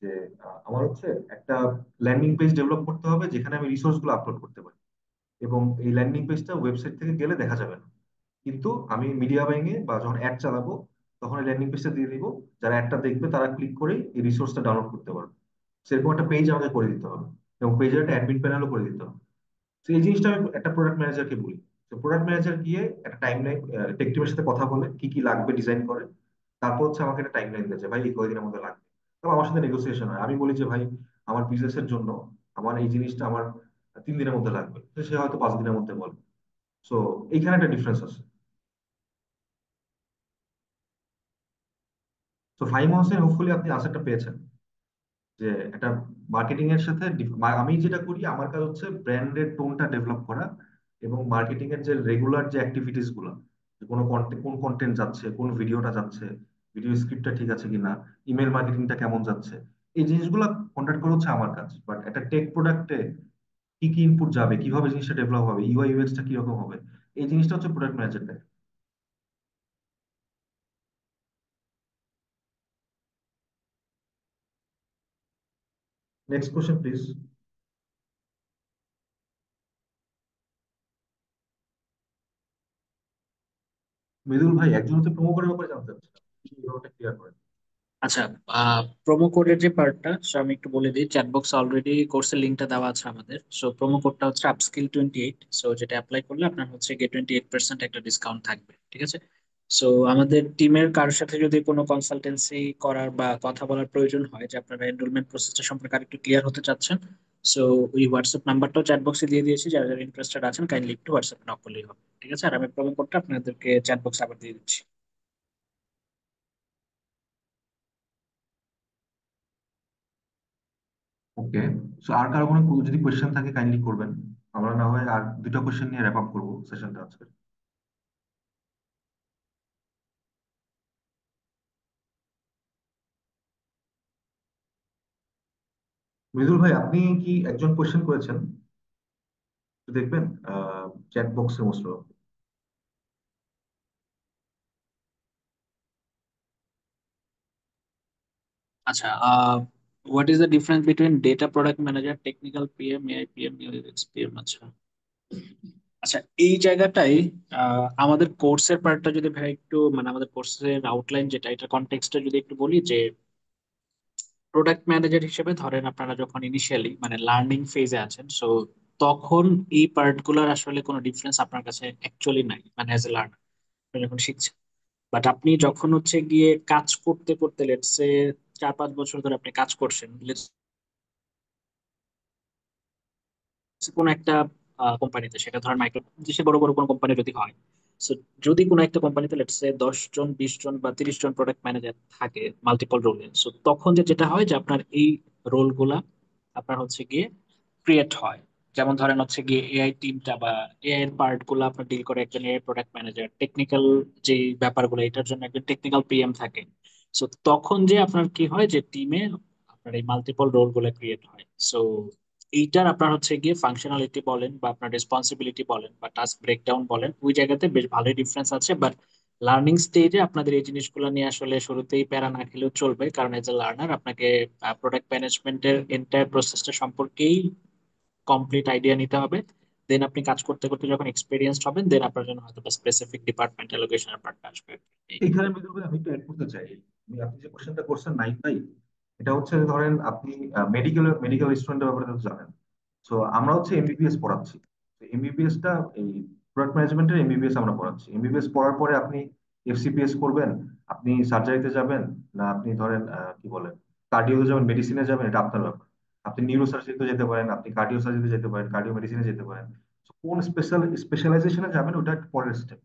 যে আমার হচ্ছে একটা ল্যান্ডিং পেজ ডেভেলপ করতে হবে যেখানে আমি রিসোর্স গুলো আপলোড করতে পারি, এবং এই ল্যান্ডিং পেজটা ওয়েবসাইট থেকে গেলে দেখা যাবে না, কিন্তু আমি মিডিয়া বাইংয়ে বা যখন অ্যাড চালাবো তখন এই ল্যান্ডিং পেজটা দিয়ে দিব, যারা অ্যাডটা দেখবে তারা ক্লিক করে এই রিসোর্সটা ডাউনলোড করতে পারবে। সেরকম একটা পেজ আমাকে করে দিতে হবে, এবং পেজের একটা অ্যাডমিন প্যানেলও করে দিতে হবে। তো এই জিনিসটা আমি একটা প্রোডাক্ট ম্যানেজারকে বলি। তো প্রোডাক্ট ম্যানেজার গিয়ে একটা টাইম লাইন, টেক টিমের সাথে কথা বলে কি কি লাগবে ডিজাইন করে, তারপর হচ্ছে আমাকে একটা টাইম লাইন দিয়েছে, ভাই এই কয়দিনের মধ্যে লাগবে। তো আমার সাথে নেগোসিয়েশন হয়, আমি বলি যে ভাই আমার বিজনেসের জন্য আমার এই জিনিসটা আমার 3 দিনের মধ্যে লাগবে, তো সে হয়তো 5 দিনের মধ্যে বলবে। সো এইখানে একটা ডিফারেন্স আছে। তো ফাহিম হোসেন, হোপফুলি আপনি আনসারটা পেয়েছেন যে একটা মার্কেটিং এর সাথে আমি যেটা করি আমার কাজ হচ্ছে ব্র্যান্ডের টোনটা ডেভেলপ করা, এবং মার্কেটিং এর যে রেগুলার যে অ্যাক্টিভিটিস গুলো, যে কোনো কোন কন্টেন্ট যাচ্ছে, কোন ভিডিওটা যাচ্ছে, ভিডিও স্ক্রিপ্টটা ঠিক আছে কিনা, ইমেল মার্কেটিংটা কেমন যাচ্ছে, এই জিনিসগুলো কন্ট্যাক্ট করা হচ্ছে আমার কাজ। বাট একটা টেক প্রোডাক্টে কি কি ইনপুট যাবে, কিভাবে জিনিসটা ডেভেলপ হবে, ইউআই ইউএক্স টা কিরকম হবে, এই জিনিসটা হচ্ছে product manager. Next question please. Mridul ভাই, একজন হচ্ছে প্রোমো কোডের ব্যাপারে জানতে চাচ্ছিলাম, এইভাবে ক্লিয়ার করেন। আচ্ছা, প্রোমো কোডের যে পার্টটা আমি একটু বলে দিই। চ্যাটবক্স অলরেডি কোর্সের লিঙ্কটা দেওয়া আছে আমাদের। সো প্রোমো কোডটা হচ্ছে আপস্কিল 28। সো যেটা অ্যাপ্লাই করলে আপনার হচ্ছে গিয়ে 28% একটা ডিসকাউন্ট থাকবে, ঠিক আছে? সো আমাদের টিমের কারোর সাথে যদি কোনো কনসালটেন্সি করার বা কথা বলার প্রয়োজন হয়, যে আপনারা এনরোলমেন্ট প্রসেসটা সম্পর্কে আরেকটু ক্লিয়ার হতে চাচ্ছেন, সো ওই হোয়াটসঅ্যাপ নাম্বারটাও চ্যাটবক্সে দিয়ে দিয়েছি। যারা যারা ইন্টারেস্টেড আছেন কাইন্ডলি একটু হোয়াটসঅ্যাপ নক করলেই হবে, ঠিক আছে? আর আমি প্রোমো কোডটা আপনাদেরকে চ্যাটবক্সে আবার দিয়ে দিচ্ছি। ওকে। সো আর কারো কোনো যদি কোয়েশ্চেন থাকে কাইন্ডলি করবেন। আমরা না হয় আর দুটো কোয়েশ্চেন নিয়ে র্যাপ আপ করবো সেশনটা আজকে। মৃদুল ভাই, আপনি কি একজন কোয়েশ্চেন করেছেন? একটু দেখবেন চ্যাট বক্সে মোস্ট। আচ্ছা, what is the difference between data product manager, technical PM, AI PM, UX PM? আচ্ছা আচ্ছা, এই জায়গাটাই আমাদের কোর্সের পার্টটা যদি ভাই একটু, মানে আমাদের কোর্সের আউটলাইন যেটা, এটা কনটেক্সটটা যদি একটু বলি, যে প্রোডাক্ট ম্যানেজার হিসেবে ধরেন আপনারা যখন ইনিশিয়ালি মানে লার্নিং ফেজে আছেন, সো তখন এই পার্টগুলোর আসলে কোনো ডিফারেন্স আপনার কাছে অ্যাকচুয়ালি নাই, মানে অ্যাজ এ লার্নার যখন শিখছেন। বাট আপনি যখন হচ্ছে গিয়ে কাজ করতে করতে, লেটসে 4-5 বছর ধরে আপনি কাজ করছেন, কোনো একটা কোম্পানিতে, সেটা ধরেন মাইক্রো, দেশে বড় বড় কোনো কোম্পানি যদি হয়, সো যদি কোনো একটা কোম্পানিতে লেটস সে 10 জন, 20 জন বা 30 জন প্রোডাক্ট ম্যানেজার থাকে মাল্টিপল রোলে, সো তখন যেটা হয় যে আপনার এই রোল গুলা আপনার হচ্ছে গিয়ে ক্রিয়েট হয়। যেমন ধরেন হচ্ছে গিয়ে এআই টিমটা বা এআই এর পার্ট গুলো আপনার ডিল করে একজন এআই প্রোডাক্ট ম্যানেজার, টেকনিক্যাল যে ব্যাপারগুলো এটার জন্য একজন টেকনিক্যাল পিএম থাকে। সো তখন যে আপনার কি হয় যে টিমে আপনার এই মাল্টিপল রোল গুলো ক্রিয়েট হয়। সো এইটার আপনার হচ্ছে গিয়ে ফাংশনালিটি বলেন বা আপনার রেসপন্সিবিলিটি বলেন বা টাস্ক ব্রেকডাউন বলেন, ওই জায়গাতে বেশ ভালোই ডিফারেন্স আছে। বাট লার্নিং স্টেজে আপনাদের এই জিনিসগুলো নিয়ে আসলে শুরুতেই প্যারা না খেলেও চলবে, কারণ এজ এ লার্নার আপনাকে প্রোডাক্ট ম্যানেজমেন্টের এন্টায়ার প্রসেসটা সম্পর্কেই কমপ্লিট আইডিয়া নিতে হবে। দেন আপনি কাজ করতে করতে যখন এক্সপিরিয়েন্সড হবেন, দেন আপনার জন্য হয়তো স্পেসিফিক ডিপার্টমেন্ট অ্যালোকেশনের পার্টটা আসবে। এখানে বিদ্যুৎ ভাই আমি একটু অ্যাড করতে চাই। আপনি যে কোশ্চেনটা করছেন নাই ভাই, এটা হচ্ছে যে ধরেন আপনি মেডিকেল স্টুডেন্টের ব্যাপারে তো জানেন। সো আমরা হচ্ছে এমবিবিএস পড়াচ্ছি। এমবিবিএস টা এই প্রোডাক্ট ম্যানেজমেন্টের এমবিবিএস আমরা পড়াচ্ছি। এমবিবিএস পড়ার পরে আপনি এফসিপিএস করবেন, আপনি সার্জারিতে যাবেন, না আপনি ধরেন কি বলেন কার্ডিওতে যাবেন, মেডিসিনে যাবেন, এটা আপনার ব্যাপার। আপনি নিউরো সার্জারিতে যেতে পারেন, আপনি কার্ডিও সার্জারিতে যেতে পারেন, কার্ডিও মেডিসিনে যেতে পারেন। So, কোন স্পেশালাইজেশনে যাবেন ওটা একটা পরের স্টেপ।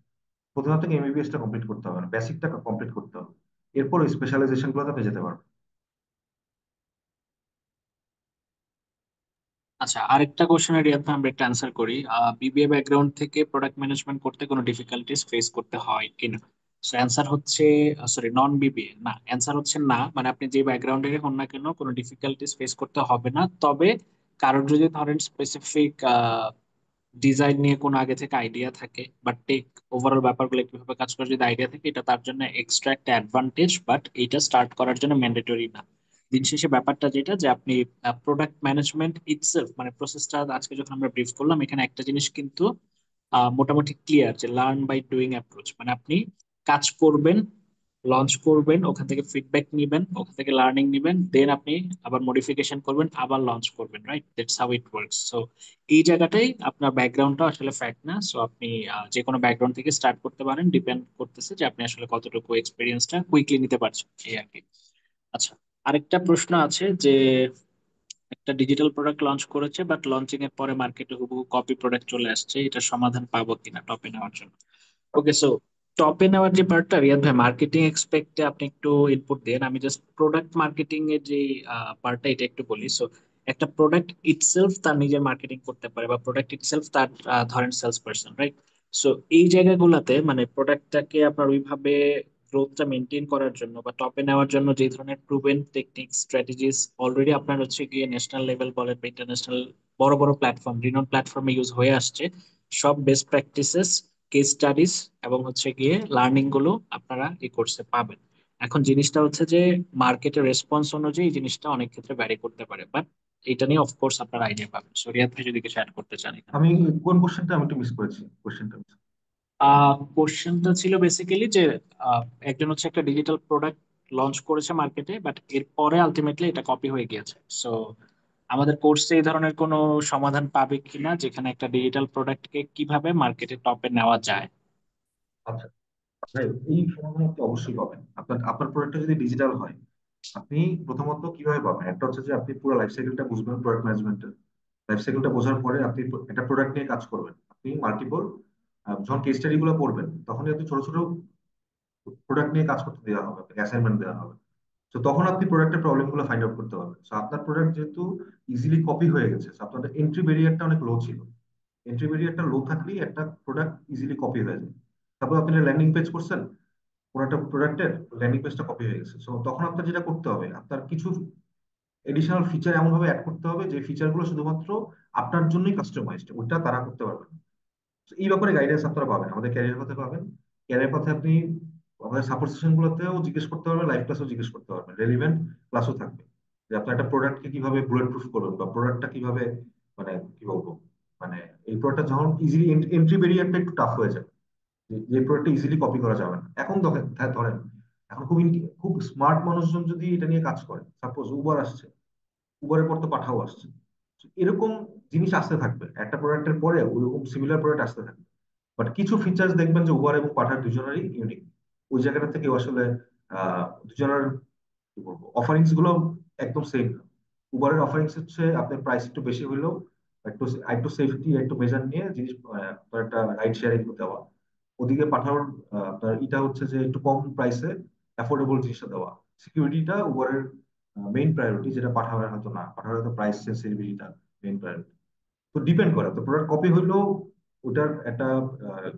প্রথমে আপনাকে এমবিবিএস টা কমপ্লিট করতে হবে, বেসিকটা কমপ্লিট করতে হবে, এরপর ওই স্পেশালাইজেশন গুলোতে আপনি যেতে পারবেন। আচ্ছা, আরেকটা কোশ্চেনের রিয়াতে আমরা একটা অ্যান্সার করি। বিবিএ ব্যাকগ্রাউন্ড থেকে প্রোডাক্ট ম্যানেজমেন্ট করতে কোনো ডিফিকাল্টিস ফেস করতে হয় কিনা? সো অ্যান্সার হচ্ছে, সরি, নন বিবিএ না, অ্যান্সার হচ্ছে না। মানে আপনি যে ব্যাকগ্রাউন্ডে হন না কেন কোনো ডিফিকাল্টিস ফেস করতে হবে না। তবে কারোর যদি ধরেন স্পেসিফিক ডিজাইন নিয়ে কোনো আগে থেকে আইডিয়া থাকে, বাট টেক ওভারঅল ব্যাপারগুলো কিভাবে কাজ করে যদি আইডিয়া থাকে, এটা তার জন্য এক্সট্রা একটা অ্যাডভান্টেজ, বাট এটা স্টার্ট করার জন্য ম্যান্ডেটরি না। দিন শেষে ব্যাপারটা যেটা, যে আপনি প্রোডাক্ট ম্যানেজমেন্ট ইটসেলফ মানে প্রসেসটা আজকে যখন আমরা ব্রিফ করলাম, এখানে একটা জিনিস কিন্তু মোটামুটি ক্লিয়ার, যে লার্ন বাই ডুইং অ্যাপ্রোচ। মানে আপনি কাজ করবেন, লঞ্চ করবেন, ওখান থেকে ফিডব্যাক নিবেন, ওখান থেকে লার্নিং নিবেন, দেন আপনি আবার মডিফিকেশন করবেন, আবার লঞ্চ করবেন, right? That's how it works. So এই জায়গাটাই আপনার ব্যাকগ্রাউন্ডটা আসলে ফ্যাক্ট না। সো আপনি যে কোনো ব্যাকগ্রাউন্ড থেকে স্টার্ট করতে পারেন, ডিপেন্ড করতেছে যে আপনি আসলে কতটুকু এক্সপিরিয়েন্সটা কুইকলি নিতে পারছেন, এই আর কি। আচ্ছা, আরেকটা প্রশ্ন আছে যে একটা ডিজিটাল প্রোডাক্ট লঞ্চ করেছে, বাট লঞ্চিং এর পরে মার্কেটে হুবহু কপি প্রোডাক্ট চলে আসছে, এটা সমাধান পাবো কিনা টপে নেওয়ার জন্য? ওকে, সো টপে নেওয়ার যে পার্টটা, রিয়াদ ভাই মার্কেটিং এক্সপেক্টে আপনি একটু ইনপুট দেন, আমি জাস্ট প্রোডাক্ট মার্কেটিং এর যে পার্টটা এটা একটু বলি। সো একটা প্রোডাক্ট ইটসেলফ তার নিজের মার্কেটিং করতে পারে, বা প্রোডাক্ট ইটসেলফ তার ধরেন সেলস পার্সন, রাইট? সো এই জায়গাগুলোতে মানে প্রোডাক্টটাকে আপনার ওইভাবে গ্রোথটা মেনটেন করার জন্য বা টপে নেওয়ার জন্য যে ধরনের প্রুভেন টেকনিক স্ট্র্যাটেজিস অলরেডি আপনার হচ্ছে গিয়ে ন্যাশনাল লেভেল বলেন বা ইন্টারন্যাশনাল বড় বড় প্ল্যাটফর্ম, রিনোন প্ল্যাটফর্মে ইউজ হয়ে আসছে, সব বেস্ট প্র্যাকটিসেস, কেস স্টাডিজ এবং হচ্ছে গিয়ে লার্নিং গুলো আপনারা এই কোর্সে পাবেন। এখন জিনিসটা হচ্ছে যে মার্কেটের রেসপন্স অনুযায়ী এই জিনিসটা অনেক ক্ষেত্রে ভ্যারি করতে পারে, বাট এটা নিয়ে অফকোর্স আপনারা আইডিয়া পাবেন। সো রিয়াদ ভাই যদি কিছু অ্যাড করতে চান এখানে। আমি কোন কোশ্চেনটা আমি একটু মিস করেছি, কোশ্চেনটা কোশ্চেনটা ছিল বেসিক্যালি যে একজন হচ্ছে একটা ডিজিটাল প্রোডাক্ট লঞ্চ করেছে মার্কেটে, বাট এরপরে আলটিমেটলি এটা কপি হয়ে গিয়েছে। সো আমাদের কোর্সে এই ধরনের কোনো সমাধান পাবে কিনা, যেখানে একটা ডিজিটাল প্রোডাক্টকে কিভাবে মার্কেটে টপে নেওয়া যায়। আচ্ছা ভাই, এই সমাধান আপনি অবশ্যই পাবেন। আপনার আপনার প্রোডাক্টটা যদি ডিজিটাল হয়, আপনি প্রথমত কিভাবে পাবেন, একটা হচ্ছে যে আপনি পুরো লাইফ সাইকেলটা বুঝবেন। প্রোডাক্ট ম্যানেজমেন্টের লাইফ সাইকেলটা বোঝার পরে আপনি একটা প্রোডাক্ট নিয়ে কাজ করবেন। আপনি মাল্টিপল যখন কেস স্টাডি গুলো পড়বেন, তখনই আপনি ছোট ছোট প্রোডাক্ট নিয়ে কাজ করতে দেওয়া হবে, আপনাকে অ্যাসাইনমেন্ট দেওয়া হবে। তো তখন আপনি প্রোডাক্টের প্রবলেম গুলো ফাইন্ড আউট করতে পারবেন। তো আপনার প্রোডাক্ট যেহেতু ইজিলি কপি হয়ে গেছে, so আপনার এন্ট্রি ব্যারিয়ারটা অনেক লো ছিল। এন্ট্রি ব্যারিয়ারটা লো থাকলেই একটা প্রোডাক্ট ইজিলি কপি হয়ে যায়। তারপর আপনি ল্যান্ডিং পেজ করছেন, কোনো একটা প্রোডাক্টের ল্যান্ডিং পেজটা কপি হয়ে গেছে, সো তখন আপনার যেটা করতে হবে, আপনার কিছু এডিশনাল ফিচার এমন ভাবে অ্যাড করতে হবে যে ফিচার গুলো শুধুমাত্র আপনার জন্যই কাস্টমাইজড, ওইটা তারা করতে পারবে না। তো এই ব্যাপারে গাইডেন্স আপনারা পাবেন আমাদের ক্যারিয়ার পথে পাবেন। ক্যারিয়ার পথে আপনি আমাদের সাপোর্ট সেশন গুলোতেও জিজ্ঞেস করতে পারবেন, লাইভ ক্লাসেও জিজ্ঞেস করতে পারবেন, রেলিভেন্ট ক্লাসও থাকবে যে আপনার একটা প্রোডাক্টকে কিভাবে বুলেট প্রুফ করবেন, বা প্রোডাক্টটা কিভাবে মানে কি বলবো, মানে এই প্রোডাক্টটা যখন ইজিলি এন্ট্রি ব্যারিয়ারটা একটু টাফ হয়ে যায়, যে প্রোডাক্টটা ইজিলি কপি করা যাবে না। এখন ধরেন ধরেন এখন খুব খুব স্মার্ট মানুষজন যদি এটা নিয়ে কাজ করে, সাপোজ উবার আসছে, উবারের পর তো পাঠাও আসছে। তো এরকম জিনিস আসতে থাকবে, একটা প্রোডাক্টের পরে ওইরকম সিমিলার প্রোডাক্ট আসতে থাকবে। বাট কিছু ফিচার্স দেখবেন যে উবার এবং পাঠার দুজনেরই ইউনিক। ওই জায়গাটা থেকে আসলে দুজনের কি বলবো অফারিংস গুলো একদম সেম না। উবারের অফারিংস হচ্ছে আপনার প্রাইস একটু বেশি হলেও একটু একটু সেফটি একটু মেজার নিয়ে জিনিস আপনার একটা রাইড শেয়ারিং দেওয়া। ওদিকে পাঠানোর আপনার এটা হচ্ছে যে একটু কম প্রাইসে অ্যাফোর্ডেবল জিনিসটা দেওয়া। সিকিউরিটিটা উবারের মেইন প্রায়োরিটি, যেটা পাঠানোর হয়তো না, পাঠানোর হয়তো প্রাইস সেন্সিটিভিটিটা মেইন প্রায়োরিটি। তো ডিপেন্ড করে, তো প্রোডাক্ট কপি হইলেও ওটার একটা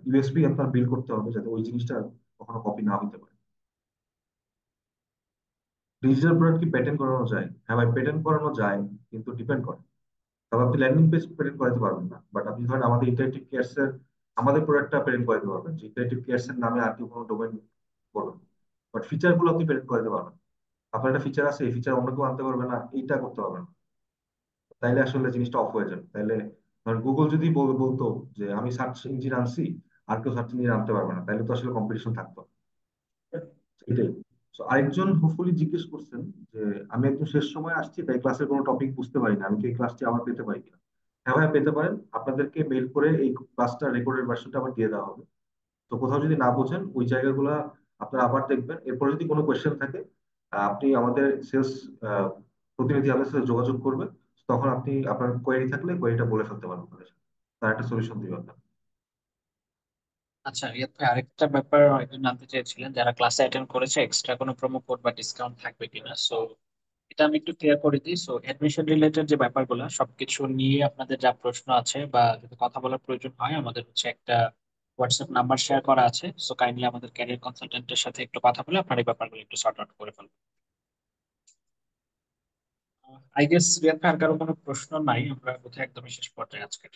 ইউএসপি আপনার বিল্ড করতে হবে যাতে ওই জিনিসটা কখনো কপি না হতে পারে। ডিজিটাল প্রোডাক্ট কি প্যাটার্ন করানো যায়? হ্যাঁ ভাই, প্যাটার্ন করানো যায়, কিন্তু ডিপেন্ড করে। তবে আপনি ল্যান্ডিং পেজ প্যাটার্ন করাতে পারবেন না, বাট আপনি ধরেন আমাদের ইন্টারেক্টিভ কেয়ার্স এর আমাদের প্রোডাক্টটা প্যারেন্ট করাতে পারবেন, যে ক্রিয়েটিভ কেয়ারস এর নামে আর কেউ কোনো ডোমেন বলুন, বাট ফিচার গুলো আপনি প্যারেন্ট করাতে পারবেন। আপনার একটা ফিচার আছে, এই ফিচার অন্য কেউ আনতে পারবে না, এইটা করতে পারবেন না। তাইলে আসলে জিনিসটা অফ হয়ে যাবে। তাইলে ধরেন গুগল যদি বলতো যে আমি সার্চ ইঞ্জিন আনছি, আর কেউ সার্চ ইঞ্জিন আনতে পারবে না, তাইলে তো আসলে কম্পিটিশন থাকতো। এটাই। তো আরেকজন হোপফুলি জিজ্ঞেস করছেন যে আমি একদম শেষ সময় আসছি, তাই ক্লাসের কোনো টপিক বুঝতে পারি না, আমি কি এই ক্লাসটি আবার পেতে পারি কিনা? হ্যাঁ ভাইয়া, পেতে পারেন। আপনাদেরকে মেইল করে এই ক্লাসটা রেকর্ডেড ভার্সনটা আবার দিয়ে দেওয়া হবে। তো কোথাও যদি না বোঝেন ওই জায়গাগুলো আপনারা আবার দেখবেন। এরপরে যদি কোনো কোয়েশ্চেন থাকে আপনি আমাদের সেলস প্রতিনিধি আমাদের সাথে যোগাযোগ করবেন। তখন আপনি আপনার কোয়েরি থাকলে কোয়েরিটা বলে ফেলতে পারবেন তাদের সাথে। তার একটা সলিউশন দিবে আপনার। আচ্ছা, রিয়াদ ভাই, আরেকটা ব্যাপার একজন জানতে চেয়েছিলেন, যারা ক্লাসে অ্যাটেন্ড করেছে এক্সট্রা কোনো প্রোমো কোড বা ডিসকাউন্ট থাকবে কিনা। সো এটা আমি একটু ক্লিয়ার করে দিই। সো অ্যাডমিশন রিলেটেড যে ব্যাপারগুলো সবকিছু নিয়ে আপনাদের যা প্রশ্ন আছে বা যদি কথা বলার প্রয়োজন হয়, আমাদের হচ্ছে একটা হোয়াটসঅ্যাপ নাম্বার শেয়ার করা আছে। সো কাইন্ডলি আমাদের ক্যারিয়ার কনসালটেন্টের সাথে একটু কথা বলে আপনার এই ব্যাপারগুলো একটু সর্ট আউট করে ফেলবেন। আই গেস রিয়াদ ভাই আর কারো কোনো প্রশ্ন নাই, আমরা বোধহয় একদমই শেষ পর্যায়ে আজকের।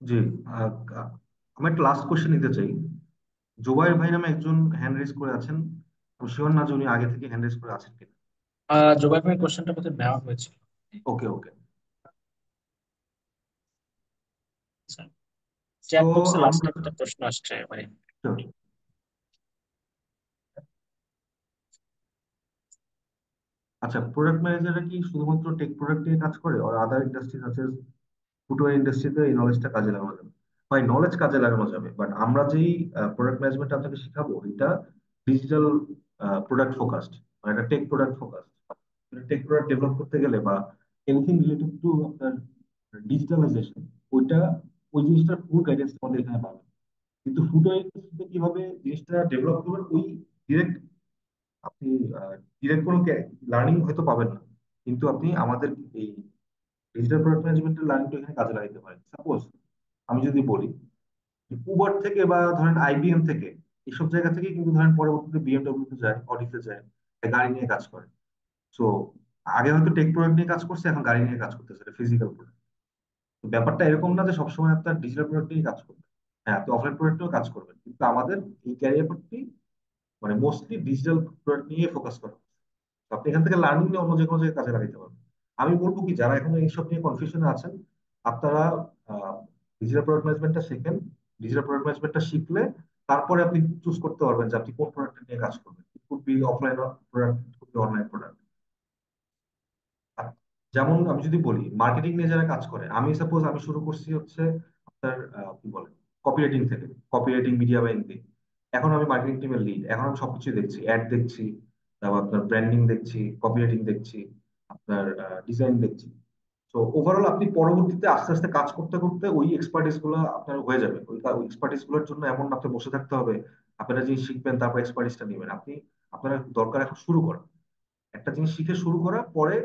জি। আহ, আহ, আমি একটা লাস্ট কোয়েশ্চেন নিতে চাই। জোবাইর ভাই নামে একজন হ্যান্ড রেজ করে আছেন। আমি শিওর না যে উনি আগে থেকে হ্যান্ড রেজ করে আছেন কিনা। জুবাই ভাই কোশ্চেনটা বোধহয় নেওয়া হয়েছিল। ওকে ওকে। তো চ্যাট বক্সে লাস্টে আমরা একটা প্রশ্ন আসছে ভাই। আচ্ছা, প্রোডাক্ট ম্যানেজাররা কি শুধুমাত্র টেক প্রোডাক্ট নিয়ে কাজ করে, আর আদার ইন্ডাস্ট্রি আছে ফুটওয়্যার ইন্ডাস্ট্রিতে এই নলেজটা কাজে লাগানো যাবে? হয়, নলেজ কাজে লাগানো যাবে, বাট আমরা যেই প্রোডাক্ট ম্যানেজমেন্ট আপনাকে শিখাবো এটা ডিজিটাল প্রোডাক্ট ফোকাসড, মানে এটা tech product focused. Tech product develop করতে গেলে বা এনিথিং রিলেটেড টু আপনার ডিজিটালাইজেশন, ওইটা ওই জিনিসটার ফুল গাইডেন্স আমাদের এখানে পাবেন। কিন্তু ফুটওয়্যার ইন্ডাস্ট্রিতে কিভাবে জিনিসটা ডেভেলপ করবেন, ওই ডিরেক্ট আপনি ডিরেক্ট কোনো লার্নিং হয়তো পাবেন না, কিন্তু আপনি আমাদের এই ডিজিটাল প্রোডাক্ট ম্যানেজমেন্টের লার্নিংটা এখানে কাজে লাগাতে পারেন। সাপোজ আমি যদি বলি, উবার থেকে বা ধরেন আইবিএম থেকে, এইসব জায়গা থেকে কিন্তু ধরেন পরবর্তীতে বিএমডব্লিউ তে যায়, অডিতে যায়, গাড়ি নিয়ে কাজ করে। সো আগে হয়তো টেক প্রোডাক্ট নিয়ে কাজ করছে, এখন গাড়ি নিয়ে কাজ করতেছে, ফিজিক্যাল প্রোডাক্ট। তো ব্যাপারটা এরকম না যে সবসময় আপনার ডিজিটাল প্রোডাক্ট নিয়ে কাজ করবে। হ্যাঁ, আপনি অফলাইন প্রোডাক্টেও কাজ করবেন, কিন্তু আমাদের এই ক্যারিয়ারটি মানে মোস্টলি ডিজিটাল প্রোডাক্ট নিয়ে ফোকাস করা। তো আপনি এখান থেকে লার্নিং নিয়ে অন্য যে কোনো জায়গায় কাজে লাগাতে পারবেন। আমি বলবো কি, যারা এখন এইসব নিয়ে কনফিউশনে আছেন, আপনারা ডিজিটাল প্রোডাক্ট ম্যানেজমেন্টটা শেখেন। ডিজিটাল প্রোডাক্ট ম্যানেজমেন্টটা শিখলে তারপরে আপনি চুজ করতে পারবেন যে আপনি কোন প্রোডাক্ট নিয়ে কাজ করবেন। It could be offline product, could be online product. যেমন আমি যদি বলি, মার্কেটিং নিয়ে যারা কাজ করে, আমি সাপোজ আমি শুরু করছি হচ্ছে আপনার কি বলে কপি রাইটিং থেকে, কপি রাইটিং, মিডিয়া বাইং দিয়ে। এখন আমি মার্কেটিং টিমের লিড, এখন আমি সবকিছু দেখছি, অ্যাড দেখছি, তারপর আপনার ব্র্যান্ডিং দেখছি, কপি রাইটিং দেখছি, আপনার ডিজাইন দেখছি। তো ওভারঅল আপনি পরবর্তীতে আস্তে আস্তে কাজ করতে করতে ওই এক্সপার্টিস গুলো আপনার হয়ে যাবে। ওই এক্সপার্টিস গুলোর জন্য এমন না আপনি বসে থাকতে হবে, আপনারা জিনিস শিখবেন তারপর এক্সপার্টিসটা নেবেন। আপনি আপনার দরকার এখন শুরু করা, একটা জিনিস শিখে শুরু করা, পরে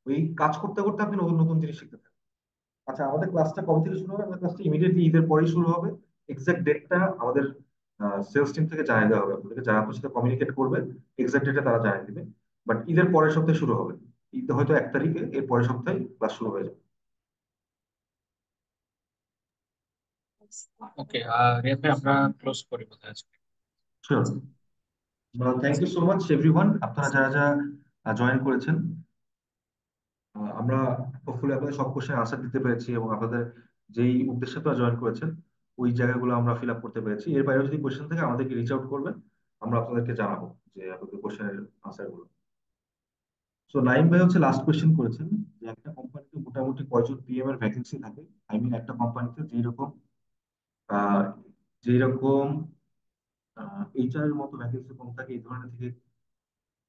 ওই কাজ করতে করতে আপনি নতুন নতুন জিনিস শিখতে থাকবেন। আচ্ছা, আমাদের ক্লাসটা কবে থেকে শুরু হবে? আমাদের ক্লাসটা ইমিডিয়েটলি ঈদের পরেই শুরু হবে। এক্সাক্ট ডেটটা আমাদের সেলস টিম থেকে জানিয়ে দেওয়া হবে আপনাদেরকে, যারা আপনার সাথে কমিউনিকেট করবে এক্সাক্ট ডেটটা তারা জানিয়ে দিবে। বাট ঈদের পরের সপ্তাহে শুরু হবে। ঈদ হয়তো 1 তারিখে, এর পরের সপ্তাহে ক্লাস শুরু হয়ে যাবে। ওকে, রিয়াদ ভাই, আমরা ক্লোজ করি বোধহয় আজকে। Sure. Thank you so much everyone, আপনারা যারা যারা জয়েন করেছেন। আমরা হোপফুলি আপনাদের সব কোশ্চেন আনসার দিতে পেরেছি, এবং আপনাদের যেই উদ্দেশ্যে আপনারা জয়েন করেছেন ওই জায়গাগুলো আমরা ফিল আপ করতে পেরেছি। এর বাইরেও যদি কোশ্চেন থাকে আমাদেরকে রিচ আউট করবেন, আমরা আপনাদেরকে জানাবো যে আপনাদের কোশ্চেনের আনসার গুলো। সো নাইম ভাই হচ্ছে লাস্ট কোশ্চেন করেছেন যে একটা কোম্পানিতে মোটামুটি কয়জন পিএম এর ভ্যাকেন্সি থাকে। আই মিন একটা কোম্পানিতে আহ যেই রকম এইচআর এর মতো ভ্যাকেন্সি কম থাকে, এই ধরনের থেকে।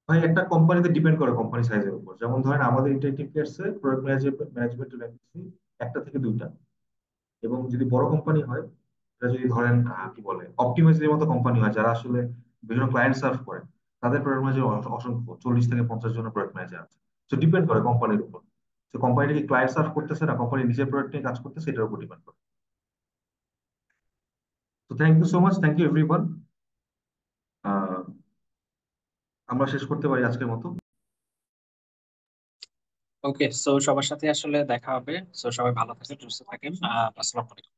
ভাই, একটা কোম্পানিতে ডিপেন্ড করে কোম্পানি সাইজের উপর। যেমন ধরেন আমাদের ইন্টারেক্টিভ কেয়ারস এ প্রোডাক্ট ম্যানেজমেন্টের ভ্যাকেন্সি 1 থেকে 2টা। এবং যদি বড় কোম্পানি হয়, এটা যদি ধরেন কি বলে অপটিমাইজের মতো কোম্পানি হয়, যারা আসলে বিভিন্ন ক্লায়েন্ট সার্ভ করে, তাদের প্রোডাক্ট ম্যানেজার অসংখ্য, 40 থেকে 50 জনের প্রোডাক্ট ম্যানেজার আছে। তো ডিপেন্ড করে কোম্পানির উপর, তো কোম্পানিটা কি ক্লায়েন্ট সার্ভ করতেছে না কোম্পানি নিজের প্রোডাক্ট নিয়ে কাজ করতেছে, এটার উপর ডিপেন্ড করে। তো thank you so much, thank you everyone. আমরা শেষ করতে পারি আজকের মতো। ওকে, সো সবার সাথে আসলে দেখা হবে। সো সবাই ভালো থাকেন, সুস্থ থাকেন। আসসালামু আলাইকুম।